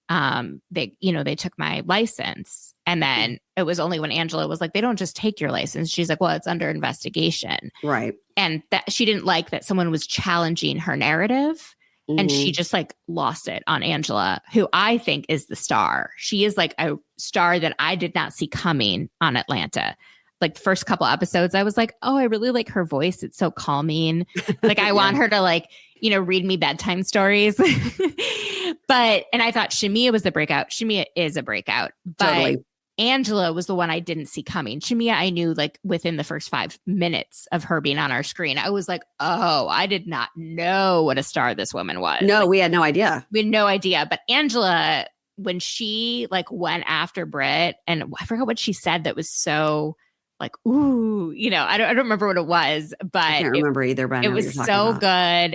they took my license. And then it was only when Angela was like, they don't just take your license. She's like, well, it's under investigation. Right. And that she didn't like that someone was challenging her narrative. And she just like lost it on Angela, who I think is the star. She is like a star that I did not see coming on Atlanta. Like first couple episodes, I was like, oh, I really like her voice. It's so calming. Like I want her to like, read me bedtime stories. And I thought Shamia was the breakout. Shamia is a breakout. But Totally. Angela was the one I didn't see coming. Shamia, I knew like within the first 5 minutes of her being on our screen. I was like, oh, I did not know what a star this woman was. No, like, we had no idea. We had no idea. But Angela, when she like went after Britt, and I forgot what she said that was so like, ooh, I don't remember what it was, but I can't remember either, but it was so good.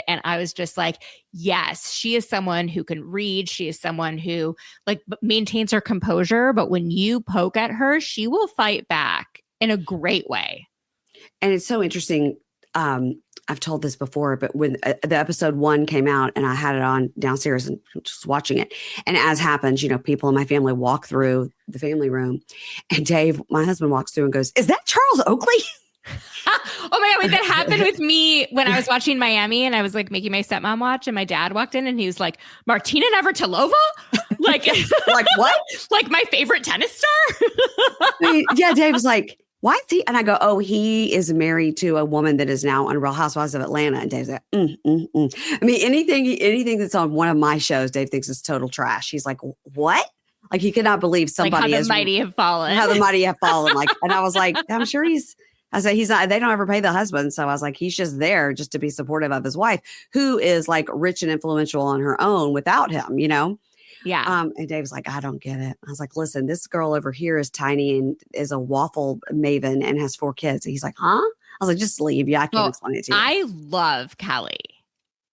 And I was just like, yes, she is someone who can read. She is someone who like maintains her composure. But when you poke at her, she will fight back in a great way. And it's so interesting. I've told this before, but when the episode 1 came out and I had it on downstairs and just watching it. And as happens, people in my family walk through the family room and Dave, my husband, walks through and goes, is that Charles Oakley? Oh my God, wait, that happened with me when I was watching Miami and I was like making my stepmom watch and my dad walked in and he was like, Martina Navratilova? Like, like what? Like my favorite tennis star? Yeah, Dave was like, why is he? And I go, oh, he is married to a woman that is now on Real Housewives of Atlanta. And Dave's like, I mean, anything that's on one of my shows, Dave thinks is total trash. He's like, what? Like he could not believe somebody like how the mighty have fallen. How the mighty have fallen. Like, and I was like, I'm sure I said, he's not, they don't ever pay the husband. So I was like, he's just there just to be supportive of his wife, who is like rich and influential on her own without him, Yeah. And Dave's like, I don't get it. I was like, listen, this girl over here is tiny and is a waffle maven and has 4 kids. And he's like, huh? I was like, just leave. Yeah, I can't explain it to you. I love Kelly.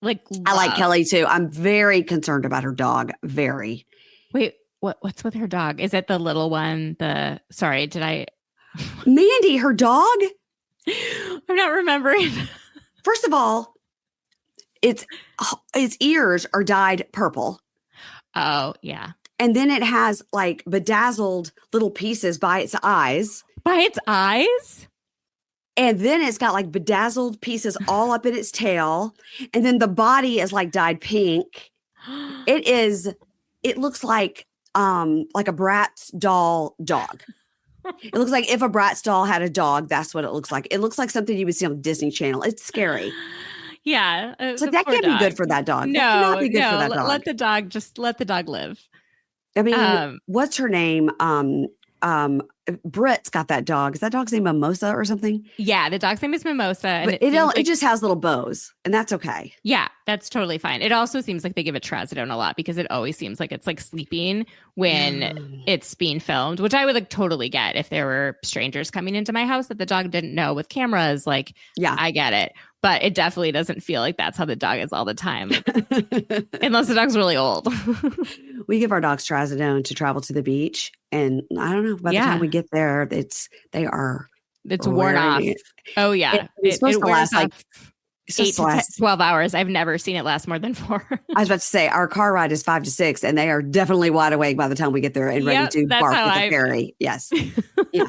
I like Kelly too. I'm very concerned about her dog. Very. Wait, what's with her dog? Is it the little one? Mandy, her dog? I'm not remembering. First of all, its ears are dyed purple. Oh, yeah. And then it has like bedazzled little pieces by its eyes. By its eyes? And then it's got like bedazzled pieces all up in its tail. And then the body is like dyed pink. It looks like a Bratz doll dog. It looks like if a Bratz doll had a dog, that's what it looks like. It looks like something you would see on Disney Channel. It's scary. Yeah. It's like that can't be good for that dog. No, be good for that dog. Let the dog live. I mean, what's her name? Britt's got that dog. Is that dog's name Mimosa or something? Yeah, the dog's name is Mimosa. And but it just has little bows, and that's okay. Yeah, that's totally fine. It also seems like they give it trazodone a lot because it always seems like it's like sleeping when it's being filmed, which I would like totally get if there were strangers coming into my house that the dog didn't know with cameras. Like, yeah, I get it. But it definitely doesn't feel like that's how the dog is all the time. Unless the dog's really old. We give our dogs trazodone to travel to the beach. And I don't know, by the time we get there, it's worn off. Oh, yeah. It's supposed to last like 8 to 12 hours. I've never seen it last more than 4. I was about to say, our car ride is 5 to 6, and they are definitely wide awake by the time we get there and ready to bark with the ferry. Yes. Yeah.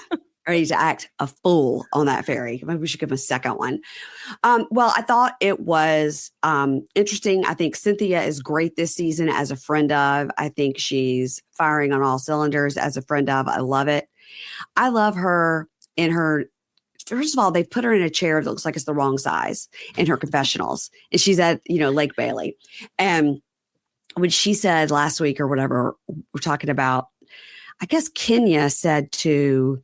Ready to act a fool on that ferry. Maybe we should give him a second one. Well, I thought it was interesting. I think Cynthia is great this season as a friend of. I think she's firing on all cylinders as a friend of. I love it. I love her in her. First of all, they put her in a chair that looks like it's the wrong size in her confessionals. And she's at, Lake Bailey. And when she said last week or whatever, we're talking about, I guess Kenya said to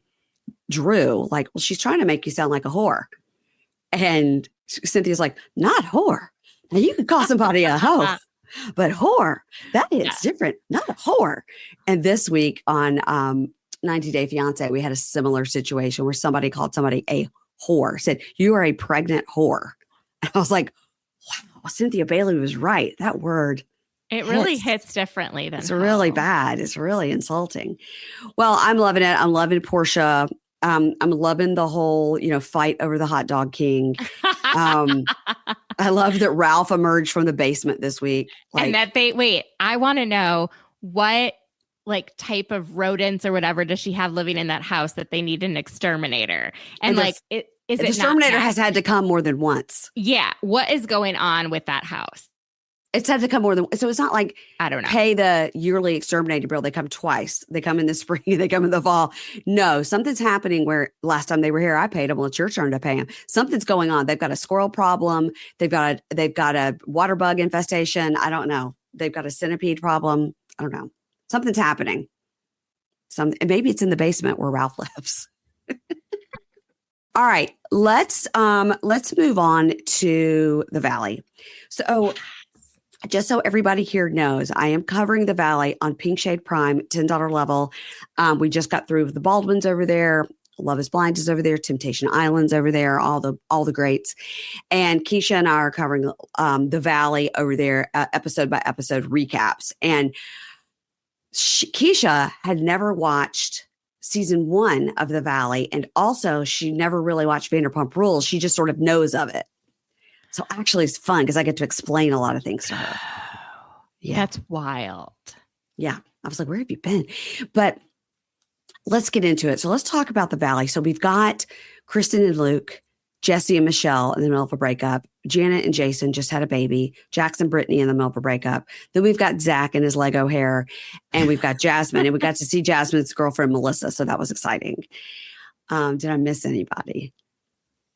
Drew, like, well, she's trying to make you sound like a whore. And Cynthia's like, not whore. Now you could call somebody a hoe, but whore, that is different, not a whore. And this week on 90 Day Fiance, we had a similar situation where somebody called somebody a whore, said, you are a pregnant whore. And I was like, wow, Cynthia Bailey was right. That word. It really hits differently than it's really bad. It's really insulting. Well, I'm loving it. I'm loving Portia I'm loving the whole, fight over the hot dog king. I love that Ralph emerged from the basement this week. And that I want to know what like type of rodents or whatever does she have living in that house that they need an exterminator? And like, the exterminator has had to come more than once. Yeah. What is going on with that house? It's had to come more than so. It's not like I don't know. Pay the yearly exterminator bill. They come twice. They come in the spring. They come in the fall. No, something's happening. Where last time they were here, I paid them. Well, it's your turn to pay them. Something's going on. They've got a squirrel problem. They've got a water bug infestation. I don't know. They've got a centipede problem. I don't know. Something's happening. Maybe it's in the basement where Ralph lives. All right, let's move on to the Valley. So. Just so everybody here knows, I am covering the Valley on Pink Shade Prime, $10 level. We just got through with the Baldwins over there. Love is Blind is over there. Temptation Island's over there. All the greats. And Keisha and I are covering the Valley over there, episode by episode recaps. And Keisha had never watched season 1 of the Valley. And also she never really watched Vanderpump Rules. She just sort of knows of it. So actually it's fun because I get to explain a lot of things to her. Yeah. That's wild. Yeah. I was like, where have you been? But let's get into it. So let's talk about the Valley. So we've got Kristen and Luke, Jesse and Michelle in the middle of a breakup. Janet and Jason just had a baby. Jackson, Brittany in the middle of a breakup. Then we've got Zach and his Lego hair. And we've got Jasmine. And we got to see Jasmine's girlfriend, Melissa. So that was exciting. Did I miss anybody?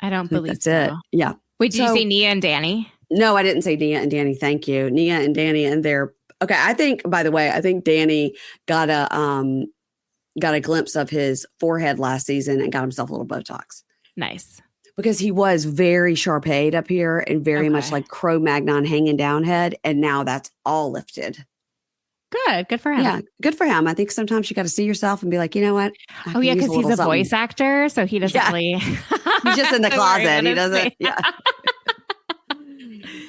I don't believe that's it. Yeah. Wait, did you say Nia and Danny? No, I didn't say Nia and Danny. Thank you. Nia and Danny and their okay. I think, by the way, Danny got a glimpse of his forehead last season and got himself a little Botox. Nice. Because he was very Sharpayed up here and very much like Cro-Magnon hanging down head. And now that's all lifted. Good for him. Yeah, good for him. I think sometimes you got to see yourself and be like, you know what? Oh, yeah, because he's a voice actor. So he doesn't really. He's just in the closet. He doesn't. Yeah.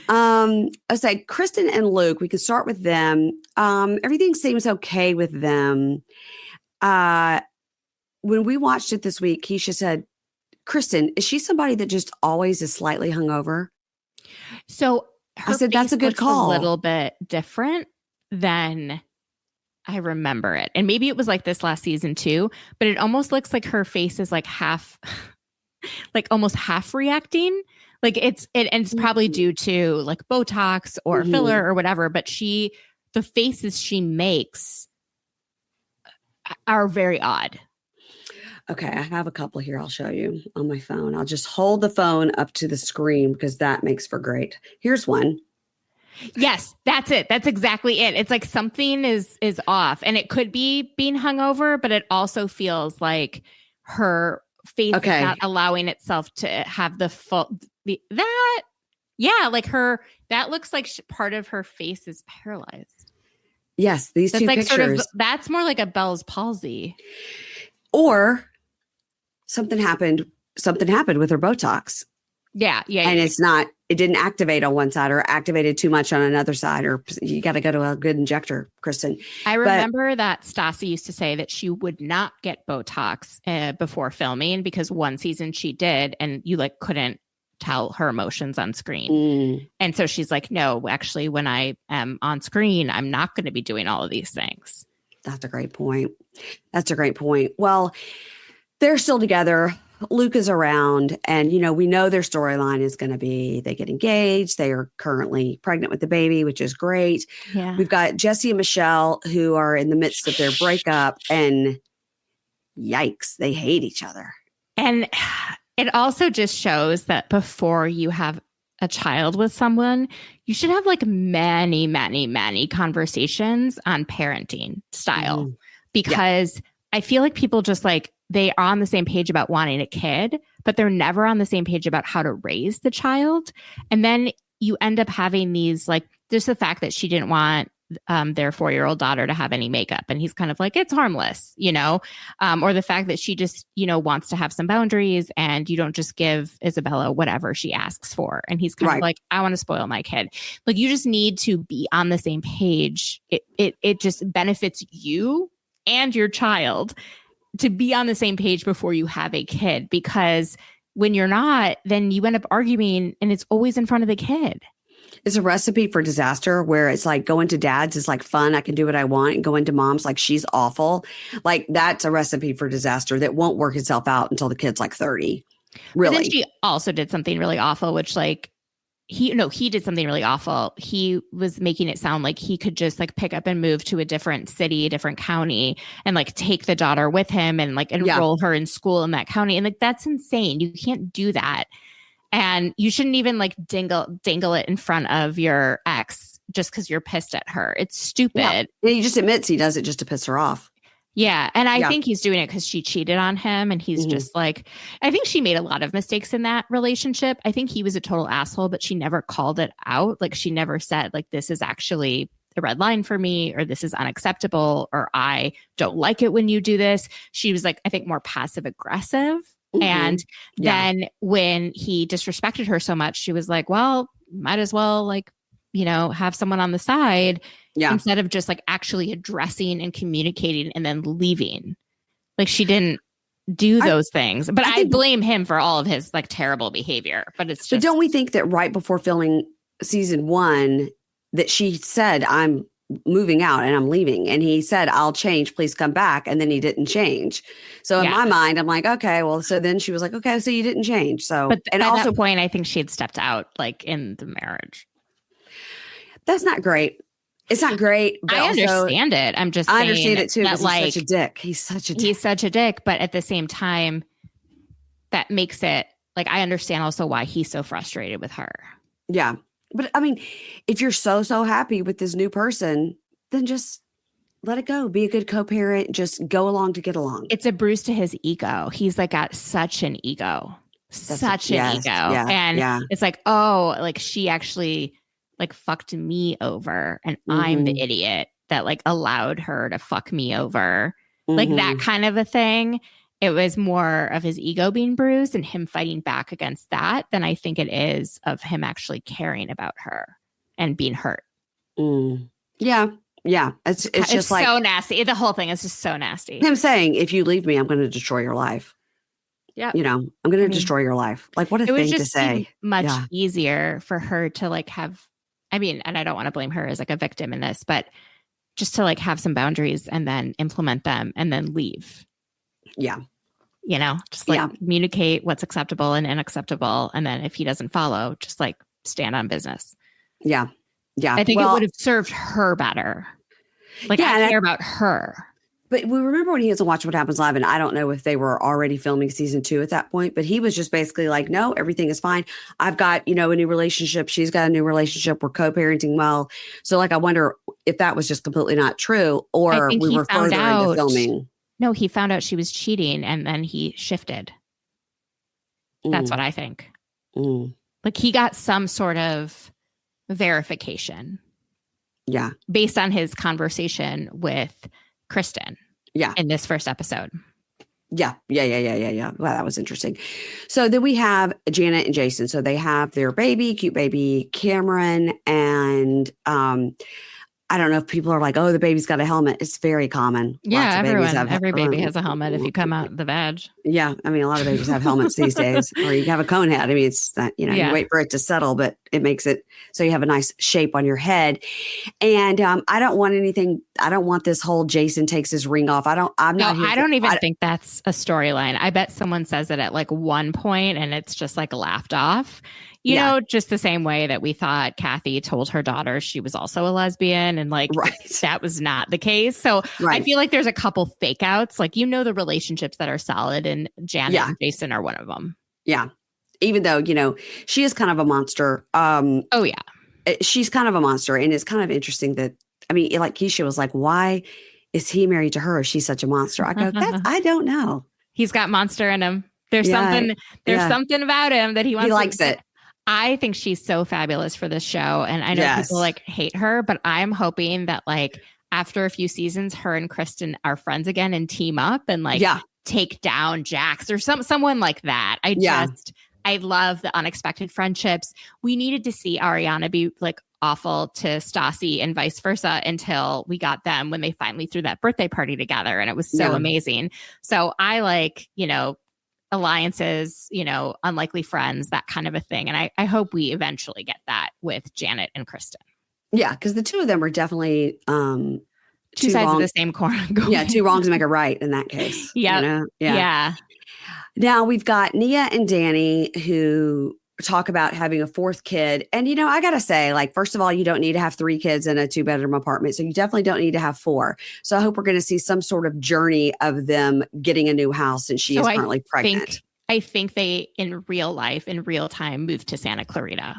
I say Kristen and Luke, we can start with them. Everything seems okay with them. When we watched it this week, Keisha said, Kristen, is she somebody that just always is slightly hungover? So I said, that's a good call. A little bit different than I remember it. And maybe it was like this last season too, but it almost looks like her face is like half, like almost half reacting. Like and it's probably due to like Botox or filler or whatever, but the faces she makes are very odd. Okay, I have a couple here. I'll show you on my phone. I'll just hold the phone up to the screen because that makes for great. Here's one. Yes, that's it. That's exactly it. It's like something is off, and it could be being hungover, but it also feels like her face is not allowing itself to have the full that looks like part of her face is paralyzed. Yes, these two like pictures. That's more like a Bell's palsy, or something happened with her Botox. Yeah. And it didn't activate on one side or activated too much on another side, or you got to go to a good injector, Kristen. I remember that Stassi used to say that she would not get Botox before filming because one season she did and you like couldn't tell her emotions on screen. And so she's like, no, actually, when I am on screen, I'm not going to be doing all of these things. That's a great point. Well, they're still together. Luke is around and, we know their storyline is going to be they get engaged. They are currently pregnant with the baby, which is great. Yeah. We've got Jesse and Michelle who are in the midst of their breakup and yikes, they hate each other. And it also just shows that before you have a child with someone, you should have like many, many, many conversations on parenting style because I feel like people just like, they are on the same page about wanting a kid, but they're never on the same page about how to raise the child. And then you end up having these, like, just the fact that she didn't want their 4-year-old daughter to have any makeup. And he's kind of like, it's harmless, or the fact that she just, wants to have some boundaries and you don't just give Isabella whatever she asks for. And he's kind of like, I want to spoil my kid. Like, you just need to be on the same page. It just benefits you and your child. to be on the same page before you have a kid, because when you're not, then you end up arguing and it's always in front of the kid. It's a recipe for disaster where it's like going to dad's is like fun. I can do what I want. And going to mom's like she's awful. Like that's a recipe for disaster that won't work itself out until the kid's like 30. Really. But then she also did something really awful, which like he did something really awful. He was making it sound like he could just like pick up and move to a different city, a different county, and like take the daughter with him and like enroll her in school in that county. And like, that's insane. You can't do that. And you shouldn't even like dangle it in front of your ex just because you're pissed at her. It's stupid. Yeah. And he just admits he does it just to piss her off. Yeah. And I think he's doing it because she cheated on him. And he's just like, I think she made a lot of mistakes in that relationship. I think he was a total asshole, but she never called it out. Like she never said like, this is actually a red line for me, or this is unacceptable, or I don't like it when you do this. She was like, I think more passive aggressive. And then when he disrespected her so much, she was like, well, might as well like, you know, have someone on the side instead of just like actually addressing and communicating and then leaving. Like she didn't do those things, but I blame him for all of his like terrible behavior, but it's just. But don't we think that right before filming season 1 that she said, I'm moving out and I'm leaving. And he said, I'll change, please come back. And then he didn't change. So in my mind, I'm like, okay, well, so then she was like, okay, so you didn't change. So, but and at also that point, I think she had stepped out like in the marriage. That's not great. It's not great. But I understand it. I'm just saying I understand it too. That, He's like, such a dick. He's such a dick. He's such a dick. But at the same time, that makes it like, I understand also why he's so frustrated with her. Yeah. But I mean, if you're so happy with this new person, then just let it go. Be a good co-parent. Just go along to get along. It's a bruise to his ego. He's like got such an ego. And it's like, oh, like she actually like fucked me over and I'm the idiot that like allowed her to fuck me over. Like that kind of a thing. It was more of his ego being bruised and him fighting back against that than I think it is of him actually caring about her and being hurt. Yeah. Yeah. It's just like so nasty. The whole thing is just so nasty. Him saying, if you leave me, I'm going to destroy your life. Yeah. You know, I'm going to destroy your life. Like what a thing to say. Much easier for her to like have, I mean, and I don't want to blame her as like a victim in this, but just to like have some boundaries and then implement them and then leave. Yeah. You know, just like communicate what's acceptable and unacceptable. And then if he doesn't follow, just like stand on business. Yeah. Yeah. I think it would have served her better. Like I care about her. But we remember when he was on Watch What Happens Live, and I don't know if they were already filming season 2 at that point, but he was just basically like, no, everything is fine. I've got, you know, a new relationship. She's got a new relationship. We're co-parenting well. So like, I wonder if that was just completely not true or we were further into filming. No, he found out she was cheating and then he shifted. That's what I think. Like he got some sort of verification. Yeah. Based on his conversation with Kristen. Yeah. In this first episode. Yeah. Well, that was interesting. So then we have Janet and Jason. So they have their baby, cute baby, Cameron. And I don't know if people are like, oh, the baby's got a helmet. It's very common. Yeah, every baby has a helmet if you come out the vag. Yeah. I mean, a lot of babies have helmets these days, or you have a cone head. I mean, it's not, you know, you wait for it to settle, but it makes it so you have a nice shape on your head. And I don't want anything. I don't want this whole Jason takes his ring off. I don't even think that's a storyline. I bet someone says it at like one point and it's just like laughed off. You know, just the same way that we thought Kathy told her daughter she was also a lesbian and like that was not the case. So I feel like there's a couple fake outs, like, you know, the relationships that are solid and Janet and Jason are one of them. Yeah. Even though, you know, she is kind of a monster. She's kind of a monster. And it's kind of interesting that, I mean, like Keisha was like, why is he married to her if she's such a monster? I go, I don't know. He's got monster in him. There's something about him that he likes it. I think she's so fabulous for this show. And I know people like hate her, but I'm hoping that like after a few seasons, her and Kristen are friends again and team up and like take down Jax or someone like that. I love the unexpected friendships. We needed to see Ariana be like awful to Stassi and vice versa until we got them when they finally threw that birthday party together. And it was so amazing. So I like, alliances, unlikely friends, that kind of a thing. And I hope we eventually get that with Janet and Kristen. Yeah, because the two of them are definitely two sides of the same coin. Yeah, two wrongs make a right in that case. Yeah. Yeah. Now we've got Nia and Danny who talk about having a fourth kid. And, I got to say, like, first of all, you don't need to have 3 kids in a 2-bedroom apartment. So you definitely don't need to have 4. So I hope we're going to see some sort of journey of them getting a new house. And she is currently pregnant. I think they, in real life, in real time, moved to Santa Clarita.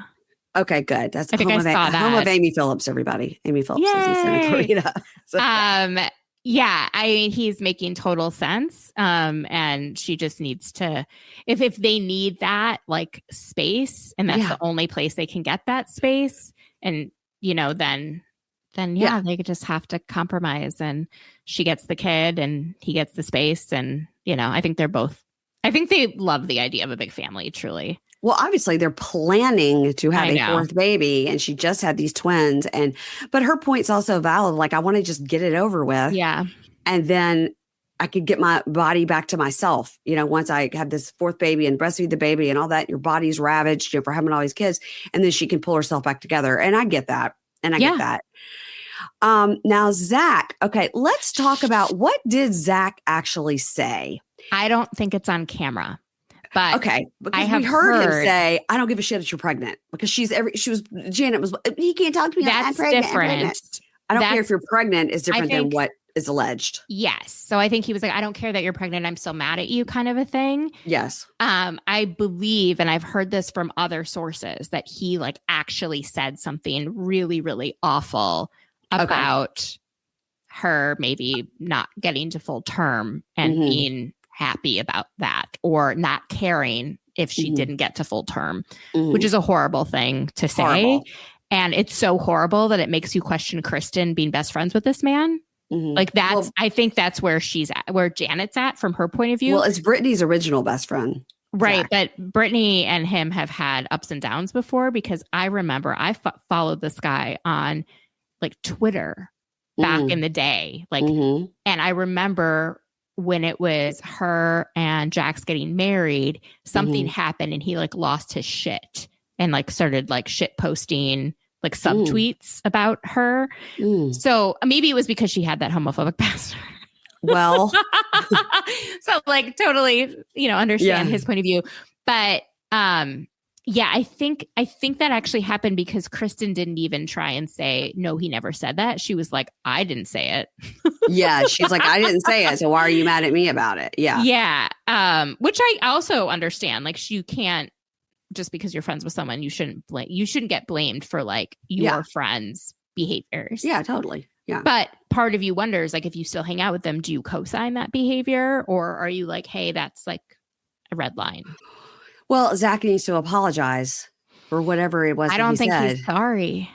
Okay, good. That's I think I saw that. Home of Amy Phillips, everybody. Amy Phillips is in Santa Clarita. So. Yeah, I mean, he's making total sense. And she just needs to, if they need that like space, and that's the only place they can get that space, and then they could just have to compromise, and she gets the kid and he gets the space, and I think they love the idea of a big family, truly. Well, obviously they're planning to have a 4th baby, and she just had these twins. But her point's also valid. Like, I want to just get it over with. Yeah. And then I could get my body back to myself. Once I have this 4th baby and breastfeed the baby and all that, your body's ravaged for having all these kids. And then she can pull herself back together. And I get that. Get that. Now, Zach, okay, let's talk about, what did Zach actually say? I don't think it's on camera. But okay, because we heard him say, "I don't give a shit if you're pregnant," because Janet was, he can't talk to me. That's I'm pregnant, different. I'm pregnant. I don't care if you're pregnant is different than what is alleged. Yes. So I think he was like, "I don't care that you're pregnant. I'm still mad at you," kind of a thing. Yes. I believe, and I've heard this from other sources, that he like actually said something really, really awful about her maybe not getting to full term and being happy about that, or not caring if she didn't get to full term, which is a horrible thing to say. Horrible. And it's so horrible that it makes you question Kristen being best friends with this man. Like I think that's where she's at, where Janet's at from her point of view. Well, it's Brittany's original best friend. Right. Zach. But Brittany and him have had ups and downs before, because I remember I followed this guy on like Twitter back in the day. Like, and I remember when it was her and Jax getting married, something happened and he like lost his shit and like started like shit posting like subtweets about her. So maybe it was because she had that homophobic pastor. Well, so like totally, understand his point of view. But I think that actually happened because Kristen didn't even try and say, no, he never said that. She was like, I didn't say it. Yeah. She's like, I didn't say it. So why are you mad at me about it? Yeah. Yeah. Which I also understand. Like, you can't, just because you're friends with someone, you shouldn't get blamed for like your friends' behaviors. Yeah, totally. Yeah. But part of you wonders, like, if you still hang out with them, do you co-sign that behavior, or are you like, hey, that's like a red line? Well, Zach needs to apologize for whatever it was. I don't think he's sorry.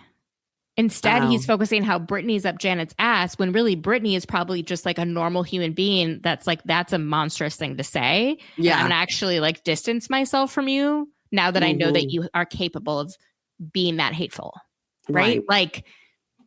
Instead, he's focusing how Brittany's up Janet's ass, when really Brittany is probably just like a normal human being. That's a monstrous thing to say. Yeah. And I'm gonna actually like distance myself from you now that I know that you are capable of being that hateful. Right? Like,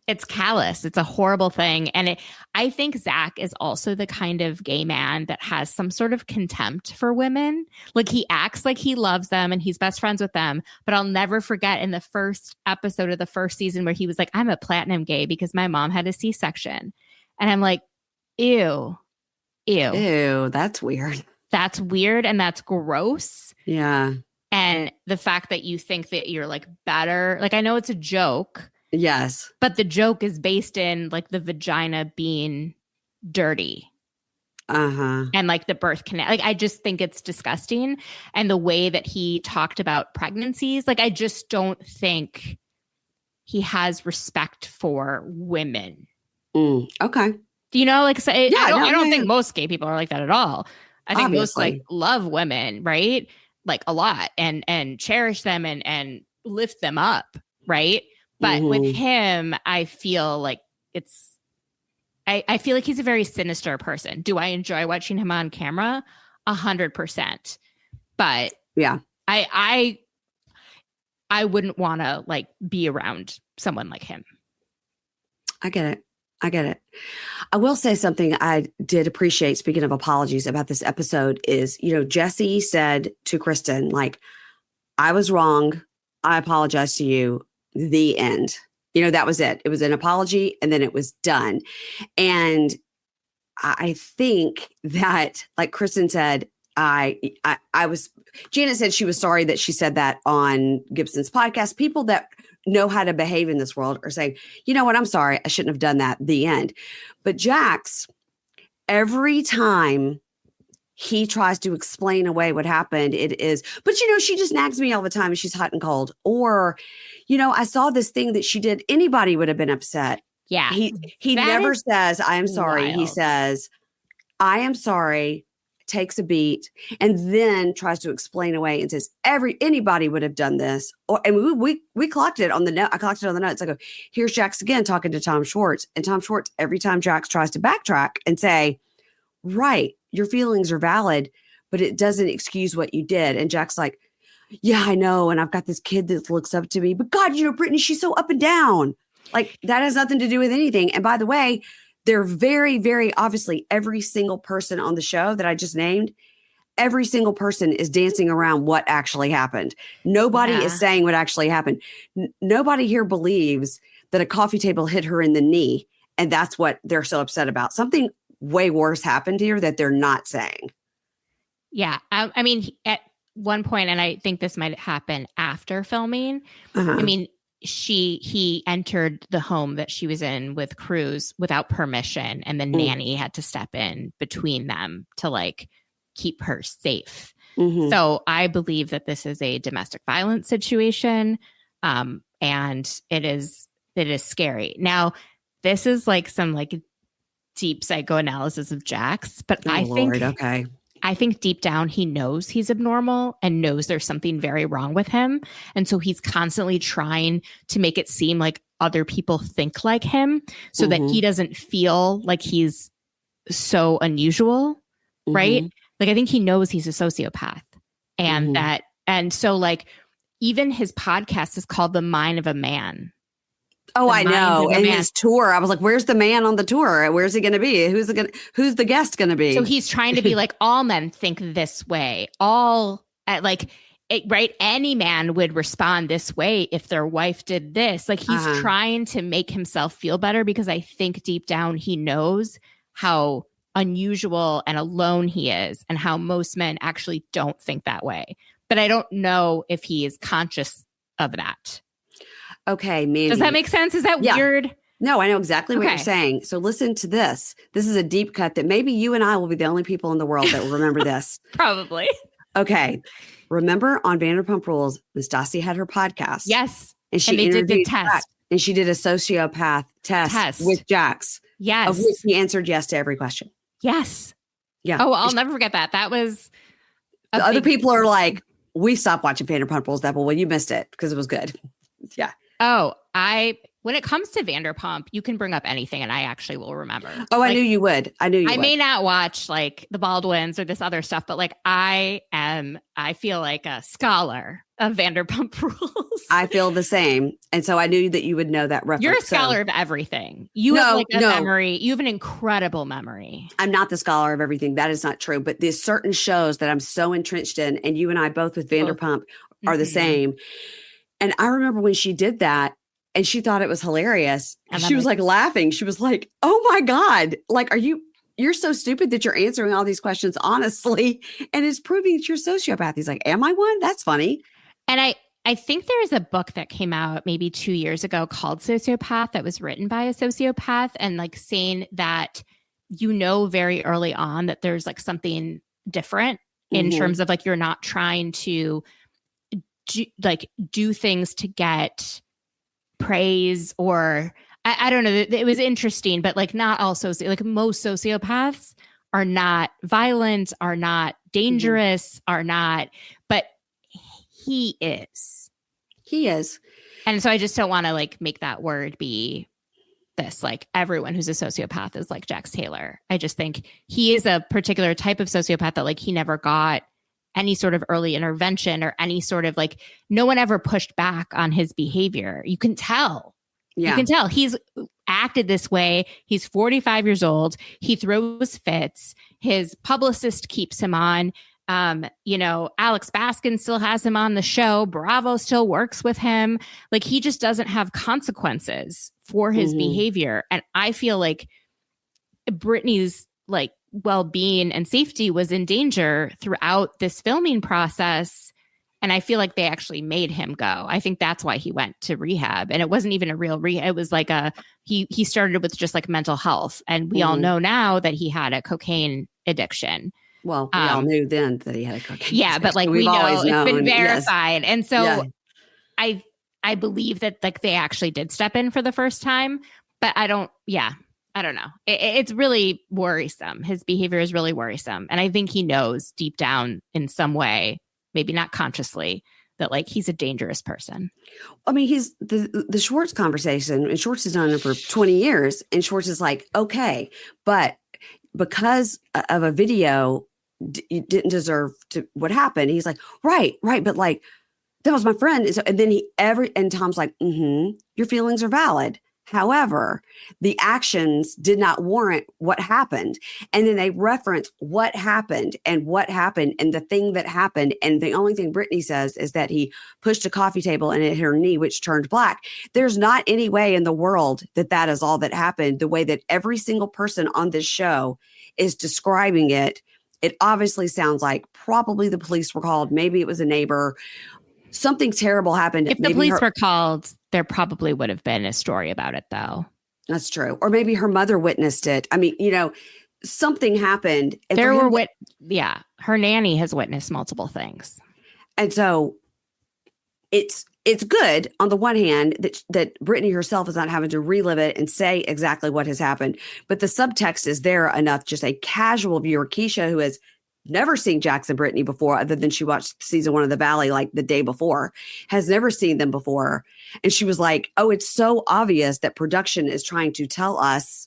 it's callous. It's a horrible thing. And I think Zach is also the kind of gay man that has some sort of contempt for women. Like, he acts like he loves them and he's best friends with them. But I'll never forget in the first episode of the first season where he was like, I'm a platinum gay because my mom had a C-section. And I'm like, ew. That's weird. That's weird. And that's gross. Yeah. And the fact that you think that you're like better, like, I know it's a joke. Yes. But the joke is based in like the vagina being dirty. And like the birth canal. Like, I just think it's disgusting. And the way that he talked about pregnancies, like, I just don't think he has respect for women. Okay. Like, so I don't think most gay people are like that at all. I think most like love women, right? Like, a lot, and cherish them and lift them up, right? But with him, I feel like I feel like he's a very sinister person. Do I enjoy watching him on camera? 100%. But yeah, I wouldn't want to like be around someone like him. I get it. I will say something I did appreciate, speaking of apologies about this episode, is, Jesse said to Kristen, like, I was wrong. I apologize to you. The end. That was it. It was an apology and then it was done. And I think that, like Kristen said, Janet said she was sorry that she said that on Gibson's podcast. People that know how to behave in this world are saying, you know what, I'm sorry, I shouldn't have done that. The end. But Jax, every time he tries to explain away what happened, it is, but she just nags me all the time and she's hot and cold. Or, I saw this thing that she did. Anybody would have been upset. Yeah. He never says, I am sorry. Wild. He says, I am sorry, takes a beat, and then tries to explain away and says, anybody would have done this. And we clocked it on the note. I clocked it on the notes. I go, here's Jax again talking to Tom Schwartz. And Tom Schwartz, every time Jax tries to backtrack and say, right, your feelings are valid, but it doesn't excuse what you did. And Jack's like, yeah, I know. And I've got this kid that looks up to me, but God, Brittany, she's so up and down. Like, that has nothing to do with anything. And by the way, they're very, very obviously, every single person on the show that I just named, every single person is dancing around what actually happened. Nobody is saying what actually happened. Nobody here believes that a coffee table hit her in the knee. And that's what they're so upset about. Something way worse happened here that they're not saying. Yeah. I mean, at one point, and I think this might happen after filming, I mean, he entered the home that she was in with Cruz without permission, and the nanny had to step in between them to like keep her safe. So I believe that this is a domestic violence situation, and it is scary. Now, this is like some like deep psychoanalysis of Jax, but I think deep down he knows he's abnormal and knows there's something very wrong with him. And so he's constantly trying to make it seem like other people think like him so that he doesn't feel like he's so unusual, right? Like, I think he knows he's a sociopath and so like even his podcast is called The Mind of a Man. Oh, I know. And his tour, I was like, where's the man on the tour? Where's he going to be? Who's the guest going to be? So he's trying to be like, all men think this way. Right? Any man would respond this way if their wife did this. Like, he's trying to make himself feel better because I think deep down he knows how unusual and alone he is and how most men actually don't think that way. But I don't know if he is conscious of that. Okay, Mandy. Does that make sense? Is that weird? No, I know exactly what you're saying. So listen to this. This is a deep cut that maybe you and I will be the only people in the world that will remember this. Probably. Okay. Remember on Vanderpump Rules, Miss Dossie had her podcast. Yes. And she did the test. Jax, and she did a sociopath test with Jax. Yes. Of which he answered yes to every question. Yes. Yeah. Oh, I'll never forget that. That was the other people are like, we stopped watching Vanderpump Rules, well, you missed it because it was good. Yeah. Oh, when it comes to Vanderpump, you can bring up anything and I actually will remember. Oh, I knew you would. I may not watch like the Baldwins or this other stuff, but like I feel like a scholar of Vanderpump Rules. I feel the same. And so I knew that you would know that reference. You're a scholar of everything. You have like a memory. You have an incredible memory. I'm not the scholar of everything. That is not true. But there's certain shows that I'm so entrenched in, and you and I both with Vanderpump are the same. And I remember when she did that and she thought it was hilarious. She was like laughing. She was like, oh my God, like, you're so stupid that you're answering all these questions honestly. And it's proving that you're a sociopath. He's like, am I one? That's funny. And I think there's a book that came out maybe 2 years ago called Sociopath that was written by a sociopath and like saying that, very early on that there's like something different in terms of like, you're not trying to do things to get praise or I don't know. It was interesting, but like not all like most sociopaths are not violent, are not dangerous, are not, but he is. He is. And so I just don't want to like make that word be this, like everyone who's a sociopath is like Jax Taylor. I just think he is a particular type of sociopath that like he never got any sort of early intervention or any sort of like, no one ever pushed back on his behavior. You can tell. You can tell he's acted this way. He's 45 years old. He throws fits. His publicist keeps him on. Alex Baskin still has him on the show. Bravo still works with him. Like, he just doesn't have consequences for his behavior. And I feel like Brittany's like well-being and safety was in danger throughout this filming process. And I feel like they actually made him go. I think that's why he went to rehab. And it wasn't even a real rehab. It was like he started with just like mental health. And we all know now that he had a cocaine addiction. Well, we all knew then that he had a cocaine addiction. Yeah, but like we know it's been verified. Yes. And so I believe that like they actually did step in for the first time. But I don't know. It's really worrisome. His behavior is really worrisome. And I think he knows deep down in some way, maybe not consciously, that like he's a dangerous person. I mean, he's the Schwartz conversation, and Schwartz has known him for 20 years. And Schwartz is like, okay, but because of a video, you didn't deserve to what happened. He's like, right. But like, that was my friend. And then and Tom's like, your feelings are valid. However, the actions did not warrant what happened. And then they reference what happened and the thing that happened. And the only thing Brittany says is that he pushed a coffee table and it hit her knee, which turned black. There's not any way in the world that is all that happened. The way that every single person on this show is describing it, it obviously sounds like probably the police were called. Maybe it was a neighbor. Something terrible happened. If the police were called, there probably would have been a story about it, though. That's true. Or maybe her mother witnessed it. I mean, something happened. Her nanny has witnessed multiple things. And so it's good on the one hand that Brittany herself is not having to relive it and say exactly what has happened. But the subtext is there enough. Just a casual viewer, Keisha, who has never seen Jax and Brittany before, other than she watched season 1 of The Valley like the day before, has never seen them before. And she was like, oh, it's so obvious that production is trying to tell us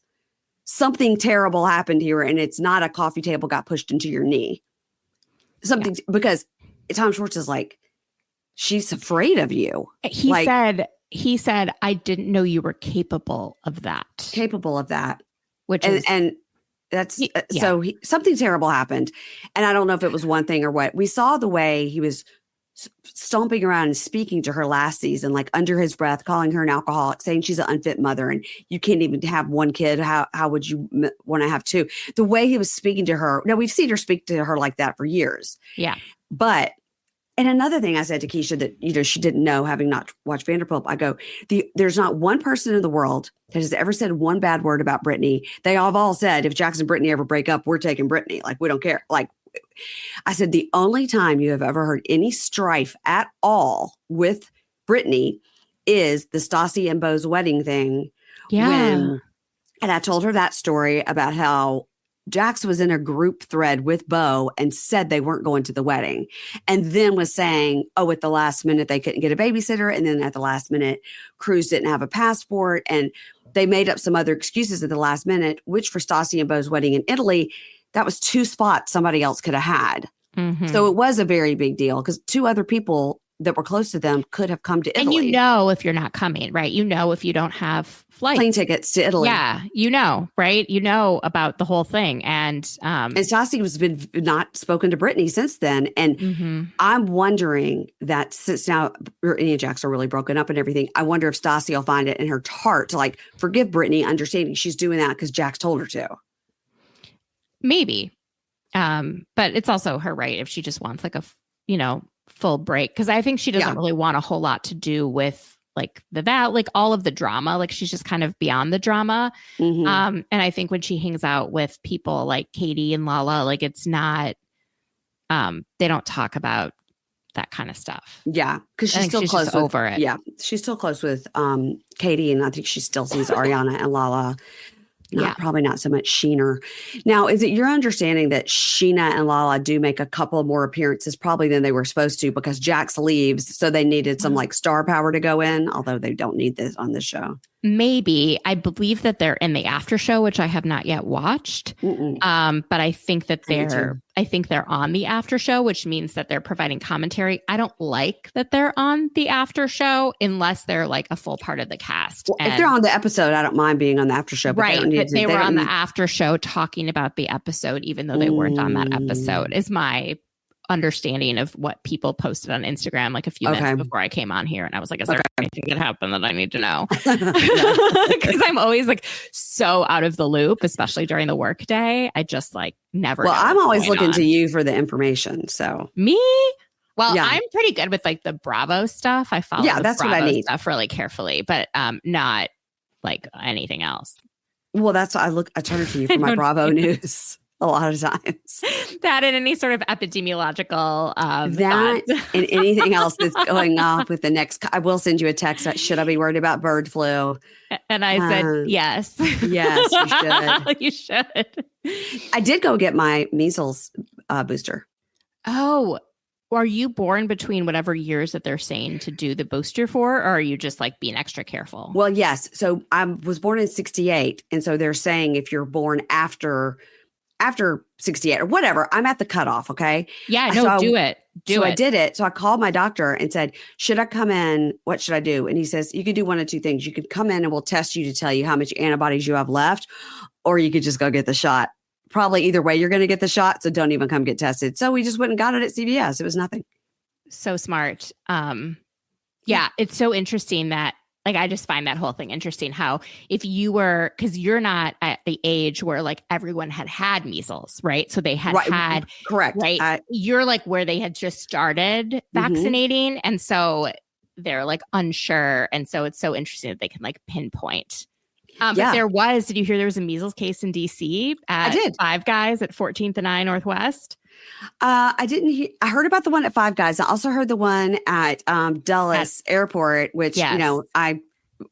something terrible happened here. And it's not a coffee table got pushed into your knee. Because Tom Schwartz is like, she's afraid of you. He said, I didn't know you were capable of that. Which is... And that's so something terrible happened. And I don't know if it was one thing or what. We saw the way he was stomping around and speaking to her last season, like under his breath, calling her an alcoholic, saying she's an unfit mother and you can't even have one kid. How would you want to have two? The way he was speaking to her. Now, we've seen her speak to her like that for years. Yeah. But, and another thing I said to Keisha that, she didn't know, having not watched Vanderpump, I go, there's not one person in the world that has ever said one bad word about Brittany. They have all said, if Jax and Brittany ever break up, we're taking Brittany. Like, we don't care. Like, I said, the only time you have ever heard any strife at all with Brittany is the Stassi and Bo's wedding thing. Yeah. And I told her that story about how Jax was in a group thread with Bo and said they weren't going to the wedding, and then was saying, oh, at the last minute they couldn't get a babysitter. And then at the last minute, Cruz didn't have a passport. And they made up some other excuses at the last minute, which for Stassi and Bo's wedding in Italy, that was 2 spots somebody else could have had. Mm-hmm. So it was a very big deal because 2 other people that were close to them could have come to Italy. And if you're not coming, right? If you don't have plane tickets to Italy. Yeah, right? About the whole thing. And Stassi has been not spoken to Brittany since then. And I'm wondering that since now Brittany and Jax are really broken up and everything, I wonder if Stassi will find it in her heart to like forgive Brittany, understanding she's doing that because Jax told her to. Maybe. But it's also her right if she just wants like a, full break, because I think she doesn't really want a whole lot to do with like all of the drama. Like, she's just kind of beyond the drama. And I think when she hangs out with people like Katie and Lala, like it's not they don't talk about that kind of stuff. Yeah, because she's still close over it. Yeah, she's still close with Katie, and I think she still sees Ariana and Lala. Probably not so much Sheener. Now, is it your understanding that Sheena and Lala do make a couple more appearances probably than they were supposed to because Jax leaves, so they needed some like star power to go in, although they don't need this on this show? Maybe. I believe that they're in the after show, which I have not yet watched. But I think that they're on the after show, which means that they're providing commentary. I don't like that they're on the after show unless they're like a full part of the cast. Well, if they're on the episode, I don't mind being on the after show. But they were on the after show talking about the episode, even though they weren't on that episode, is my understanding of what people posted on Instagram like a few minutes before I came on here. And I was like, is there anything that happened that I need to know? Because I'm always like so out of the loop, especially during the workday. I just like never. Well, I'm always looking to you for the information. So me? Well, I'm pretty good with like the Bravo stuff. I follow that's Bravo what I need. stuff really carefully, but not like anything else. Well, that's why I turn to you for my Bravo news. A lot of times. That and any sort of epidemiological that and anything else that's going off with the next. I will send you a text. Should I be worried about bird flu? And I said, yes. Yes, you should. You should. I did go get my measles booster. Oh, are you born between whatever years that they're saying to do the booster for? Or are you just like being extra careful? Well, yes. So I was born in 1968. And so they're saying if you're born after 68 or whatever, I'm at the cutoff. Okay. Yeah, no, do it. I did it. So I called my doctor and said, should I come in? What should I do? And he says, you could do one of two things. You could come in and we'll test you to tell you how much antibodies you have left, or you could just go get the shot. Probably either way, you're going to get the shot. So don't even come get tested. So we just went and got it at CVS. It was nothing. So smart. Yeah, it's so interesting that like, I just find that whole thing interesting how if you were, because you're not at the age where like everyone had measles, right? So they had correct. Right. You're like where they had just started vaccinating. And so they're like unsure. And so it's so interesting that they can like pinpoint. But did you hear there was a measles case in DC at Five Guys at 14th and I Northwest? I didn't I heard about the one at Five Guys. I also heard the one at Dulles Airport, which, I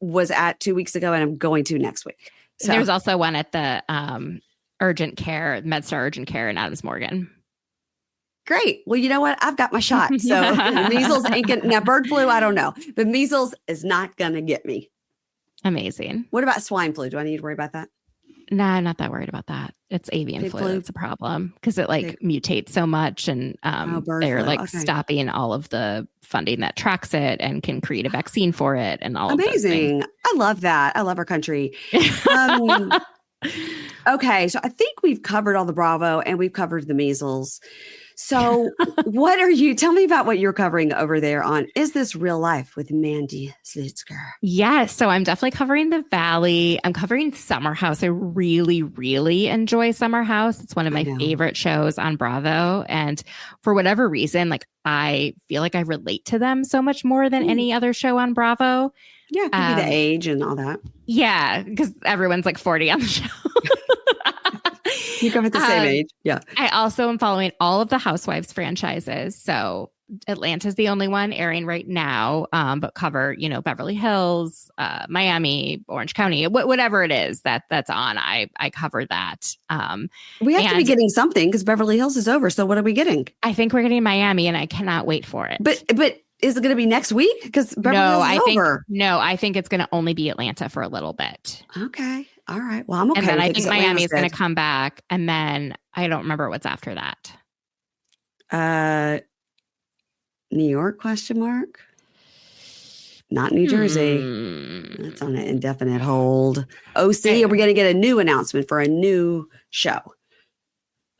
was at 2 weeks ago and I'm going to next week. So there's also one at the urgent care, MedStar Urgent Care in Adams Morgan. Great. Well, you know what? I've got my shot. So measles ain't now bird flu, I don't know. But measles is not going to get me. Amazing. What about swine flu? Do I need to worry about that? No, I'm not that worried about that. It's avian flu. It's a problem because it like mutates so much, and they're like stopping all of the funding that tracks it and can create a vaccine for it and all. Amazing. I love that. I love our country. Okay, so I think we've covered all the Bravo and we've covered the measles. So tell me about what you're covering over there on Is This Real Life with Mandy Slutsker? Yes. So I'm definitely covering the Valley. I'm covering Summer House. I really, really enjoy Summer House. It's one of my favorite shows on Bravo. And for whatever reason, like I feel like I relate to them so much more than any other show on Bravo. Yeah, it could be the age and all that. Yeah, because everyone's like 40 on the show. You come at the same age. Yeah. I also am following all of the Housewives franchises. So Atlanta's the only one airing right now, but cover, Beverly Hills, Miami, Orange County, whatever it is that's on. I cover that. We have to be getting something because Beverly Hills is over. So what are we getting? I think we're getting Miami and I cannot wait for it. But is it going to be next week? Because Beverly Hills is over. I think it's going to only be Atlanta for a little bit. Okay. All right. Well, I'm okay. And then I think Miami is going to come back. And then I don't remember what's after that. New York, ? Not New Jersey. That's on an indefinite hold. OC, are we going to get a new announcement for a new show?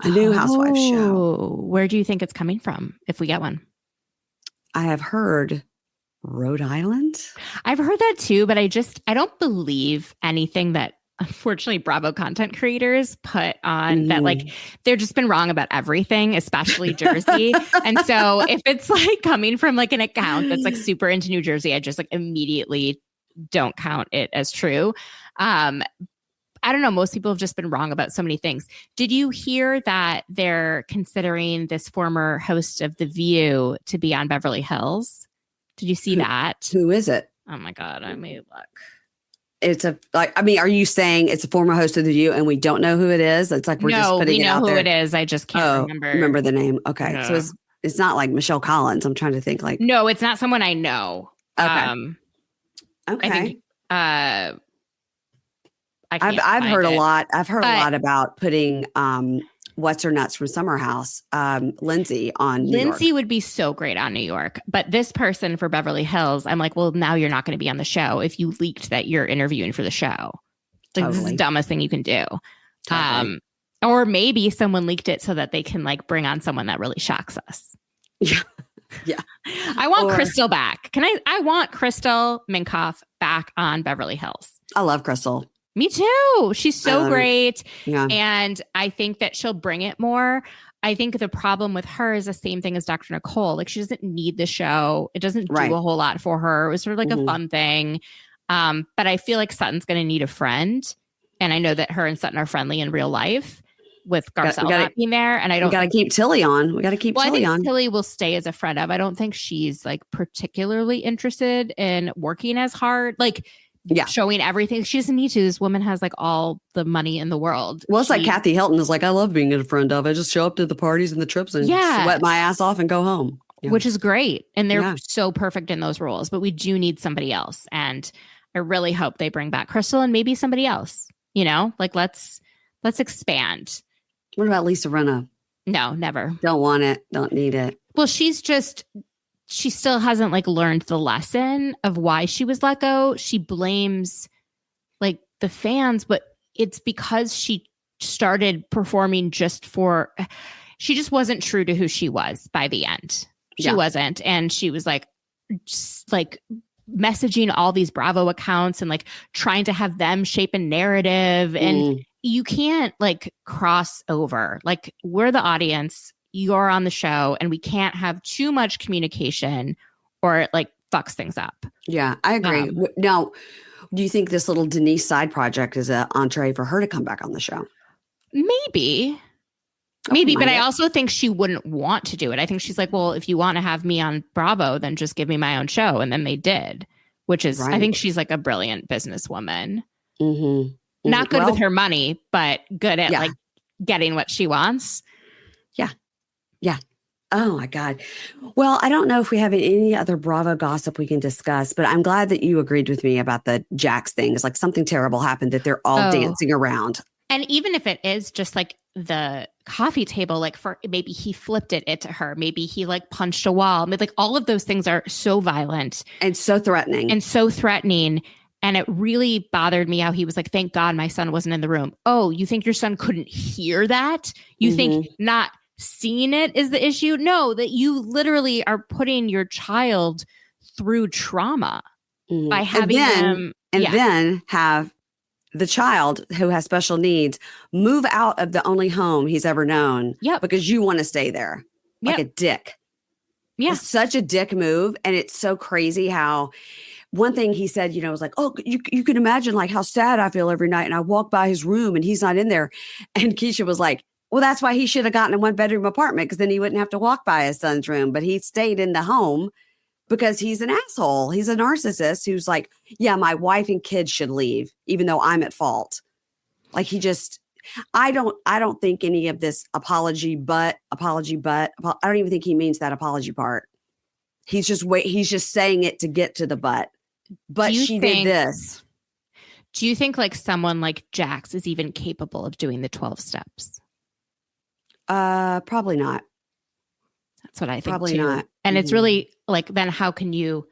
A new Housewives show. Where do you think it's coming from if we get one? I have heard Rhode Island. I've heard that too, but I don't believe anything that unfortunately Bravo content creators put on that. Like they've just been wrong about everything, especially Jersey. And so if it's like coming from like an account that's like super into New Jersey, I just like immediately don't count it as true. I don't know. Most people have just been wrong about so many things. Did you hear that they're considering this former host of The View to be on Beverly Hills? Did you see that? Who is it? Oh my God. I may look. It's are you saying it's a former host of The View and we don't know who it is? It's like we're just putting it out there. No, we know who it is. I just can't remember the name. Okay. No. So it's not like Michelle Collins. I'm trying to think like. No, it's not someone I know. Okay. I think I've heard a lot. I've heard a lot about putting what's her nuts from Summer House, Lindsay on New York. Lindsay would be so great on New York, but this person for Beverly Hills, I'm like, well, now you're not going to be on the show if you leaked that you're interviewing for the show. Like, This is the dumbest thing you can do. Totally. Or maybe someone leaked it so that they can like bring on someone that really shocks us. Yeah. Yeah. I want Crystal back. I want Crystal Minkoff back on Beverly Hills. I love Crystal. Me too. She's so great. Yeah. And I think that she'll bring it more. I think the problem with her is the same thing as Dr. Nicole. Like, she doesn't need the show. It doesn't do a whole lot for her. It was sort of like a fun thing. But I feel like Sutton's going to need a friend. And I know that her and Sutton are friendly in real life with Garcelle not being there. And I don't. We got to keep Tilly on. We got to keep Tilly on. Tilly will stay as a friend of. I don't think she's like particularly interested in working as hard. Like, showing everything. She doesn't need to. This woman has like all the money in the world. Well, it's like Kathy Hilton is like, I love being a friend of. I just show up to the parties and the trips and sweat my ass off and go home. Yeah. Which is great. And they're so perfect in those roles. But we do need somebody else. And I really hope they bring back Crystal and maybe somebody else. You know, like let's expand. What about Lisa Rinna? No, never. Don't want it. Don't need it. Well, she still hasn't like learned the lesson of why she was let go. She blames like the fans, but it's because she started performing she just wasn't true to who she was by the end. She wasn't. And she was like, just like messaging all these Bravo accounts and like trying to have them shape a narrative. And you can't like cross over. Like, we're the audience. You're on the show, and we can't have too much communication or it like fucks things up. Yeah, I agree. Now, do you think this little Denise side project is an entree for her to come back on the show? Maybe, but I also think she wouldn't want to do it. I think she's like, well, if you want to have me on Bravo, then just give me my own show. And then they did, which is, I think she's like a brilliant businesswoman. Not good with her money, but good at like getting what she wants. Yeah. Yeah. Oh my God. Well, I don't know if we have any other Bravo gossip we can discuss, but I'm glad that you agreed with me about the Jax thing. It's like something terrible happened that they're all dancing around. And even if it is just like the coffee table, like for maybe he flipped it to her, maybe he like punched a wall. I mean, like all of those things are so violent and so threatening. And it really bothered me how he was like, thank God my son wasn't in the room. Oh, you think your son couldn't hear that? You think not seeing it is the issue? No, that you literally are putting your child through trauma by having them. And then have the child who has special needs move out of the only home he's ever known because you want to stay there like a dick. Yeah. It's such a dick move. And it's so crazy how one thing he said, you know, was like, oh, you can imagine like how sad I feel every night. And I walk by his room and he's not in there. And Keisha was like, well, that's why he should have gotten a 1-bedroom apartment, because then he wouldn't have to walk by his son's room. But he stayed in the home because he's an asshole. He's a narcissist who's like, yeah, my wife and kids should leave, even though I'm at fault. Like I don't think any of this apology, but I don't even think he means that apology part. He's just saying it to get to the but she did this. Do you think like someone like Jax is even capable of doing the 12 steps? Probably not. That's what I think probably too. Not. And it's really like, then how can you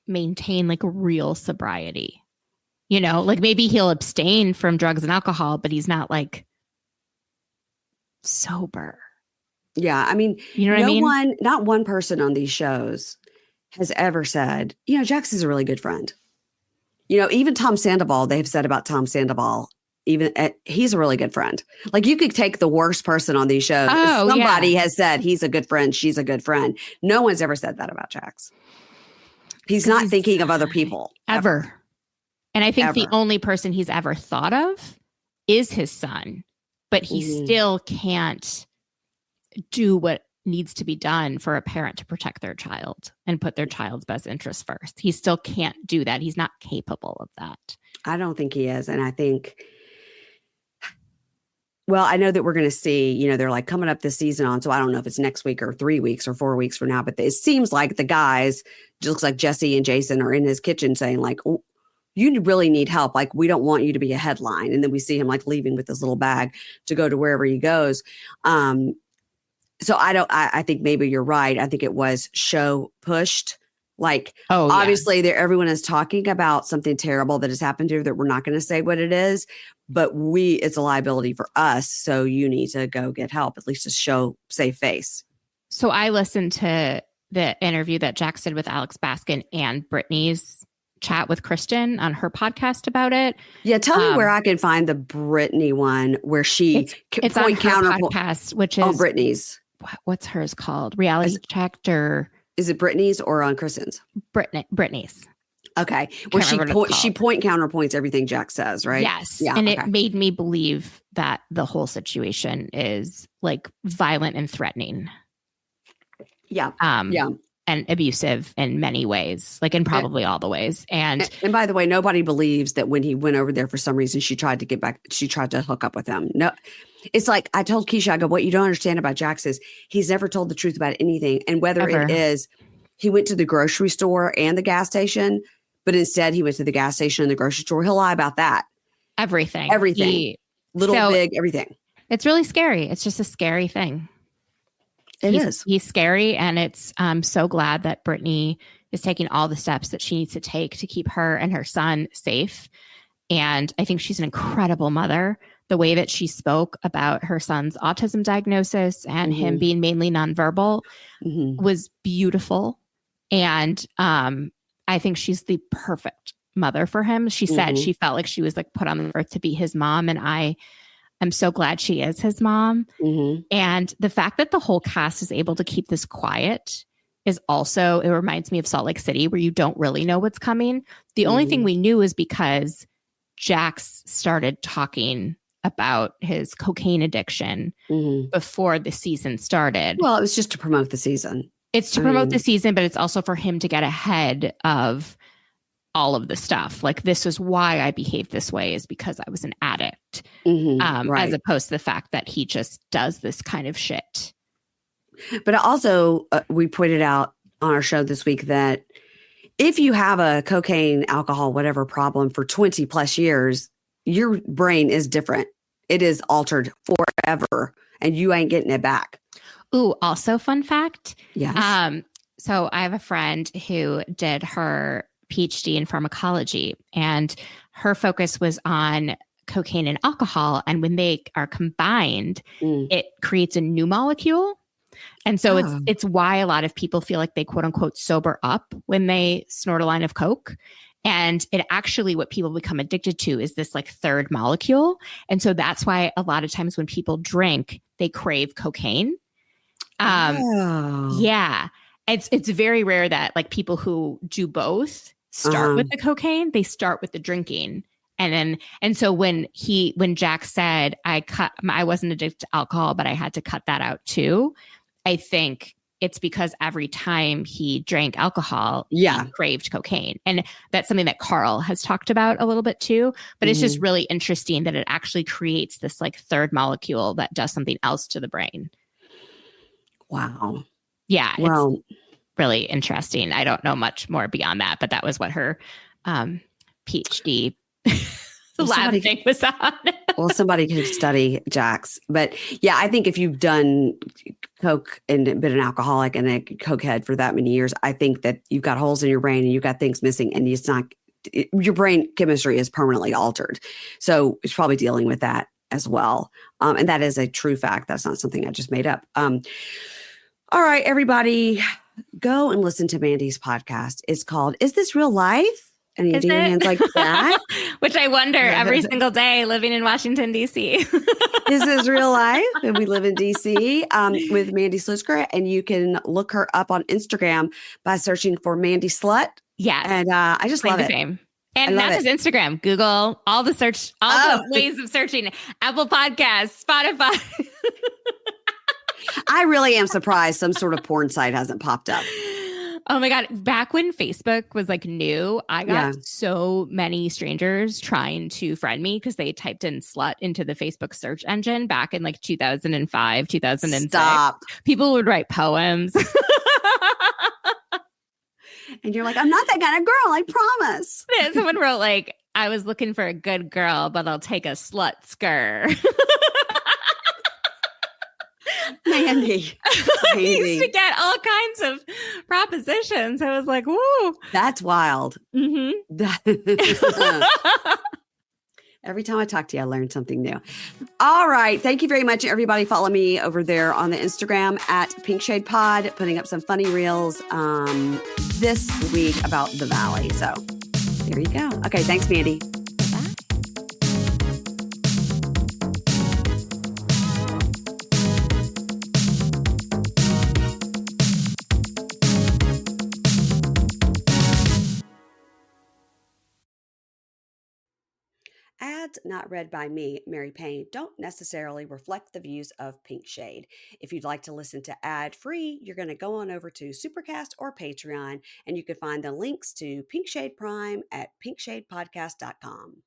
maintain like real sobriety? You know, like maybe he'll abstain from drugs and alcohol, but he's not like sober. Yeah. I mean, you know what I mean? Not one person on these shows has ever said, you know, Jax is a really good friend. You know, even Tom Sandoval, they've said about Tom Sandoval, he's a really good friend. Like you could take the worst person on these shows. Somebody has said he's a good friend. She's a good friend. No one's ever said that about Jax. He's not thinking of other people. Ever. And I think the only person he's ever thought of is his son, but he still can't do what needs to be done for a parent to protect their child and put their child's best interest first. He still can't do that. He's not capable of that. I don't think he is. And I think, well, I know that we're going to see, you know, they're like coming up this season on. So I don't know if it's next week or 3 weeks or 4 weeks from now, but it seems like the guys, just looks like Jesse and Jason are in his kitchen saying like, oh, you really need help. Like, we don't want you to be a headline. And then we see him like leaving with this little bag to go to wherever he goes. So I think maybe you're right. I think it was show pushed. Like, obviously everyone is talking about something terrible that has happened here that we're not going to say what it is, but it's a liability for us. So you need to go get help, at least to show save face. So I listened to the interview that Jax did with Alex Baskin and Brittany's chat with Kristen on her podcast about it. Yeah. Tell me where I can find the Brittany one where it's on her podcast, which is Brittany's. What's hers called? Reality Checked, or is it Brittany's or on Kristen's? Brittany's. Okay. Where she counterpoints everything Jack says, right? Yes. Yeah. And it made me believe that the whole situation is like violent and threatening. Yeah. And abusive in many ways, like in probably all the ways. And by the way, nobody believes that when he went over there for some reason, she tried to hook up with him. No, it's like I told Keisha, I go, what you don't understand about Jax is he's never told the truth about anything. And whether it is he went to the grocery store and the gas station, but instead he went to the gas station and the grocery store, he'll lie about that. Everything. Big, everything. It's really scary. It's just a scary thing. He's scary, and it's so glad that Brittany is taking all the steps that she needs to take to keep her and her son safe. And I think she's an incredible mother. The way that she spoke about her son's autism diagnosis and him being mainly nonverbal was beautiful. And I think she's the perfect mother for him. She said she felt like she was like put on the earth to be his mom, and I'm so glad she is his mom. And the fact that the whole cast is able to keep this quiet is also, it reminds me of Salt Lake City, where you don't really know what's coming. The only thing we knew is because Jax started talking about his cocaine addiction before the season started. Well, it was just to promote the season. It's to promote the season, but it's also for him to get ahead of all of the stuff. Like, this is why I behaved this way, is because I was an addict, as opposed to the fact that he just does this kind of shit. But also, we pointed out on our show this week that if you have a cocaine, alcohol, whatever problem for 20 plus years, your brain is different. It is altered forever, and you ain't getting it back. Ooh, also fun fact. Yes. So I have a friend who did her PhD in pharmacology, and her focus was on cocaine and alcohol. And when they are combined, it creates a new molecule. And so it's why a lot of people feel like they quote unquote sober up when they snort a line of Coke. And it actually, what people become addicted to is this like third molecule. And so that's why a lot of times when people drink, they crave cocaine. Yeah. It's very rare that like people who do both start with the cocaine, they start with the drinking. And so when Jack said, I wasn't addicted to alcohol, but I had to cut that out too. I think it's because every time he drank alcohol, he craved cocaine. And that's something that Carl has talked about a little bit too. But it's just really interesting that it actually creates this like third molecule that does something else to the brain. Wow. Yeah. Well, it's really interesting. I don't know much more beyond that, but that was what her PhD lab thing was on. Well, somebody could study Jax. But yeah, I think if you've done Coke and been an alcoholic and a cokehead for that many years, I think that you've got holes in your brain and you've got things missing, and your brain chemistry is permanently altered. So it's probably dealing with that as well. And that is a true fact. That's not something I just made up. All right, everybody, go and listen to Mandy's podcast. It's called Is This Real Life? And you do your hands like that. Which I wonder every single day living in Washington, D.C. This is real life. And we live in D.C. With Mandy Slutsker. And you can look her up on Instagram by searching for Mandy Slut. Yes. And I just love it. Fame. And not just Instagram, Google, all the ways of searching, Apple Podcasts, Spotify. I really am surprised some sort of porn site hasn't popped up. Oh my God. Back when Facebook was like new, I got so many strangers trying to friend me because they typed in slut into the Facebook search engine back in like 2005, 2006. Stop. People would write poems. And you're like, I'm not that kind of girl, I promise. Someone wrote like, I was looking for a good girl, but I'll take a Slutsker. Mandy. I used to get all kinds of propositions. I was like, woo. That's wild. Mm-hmm. Every time I talk to you, I learn something new. All right. Thank you very much, everybody. Follow me over there on the Instagram at Pink Shade Pod, putting up some funny reels this week about the Valley. So there you go. Okay. Thanks, Mandy. Ads not read by me, Mary Payne, don't necessarily reflect the views of Pink Shade. If you'd like to listen to ad-free, you're going to go on over to Supercast or Patreon, and you can find the links to Pink Shade Prime at pinkshadepodcast.com.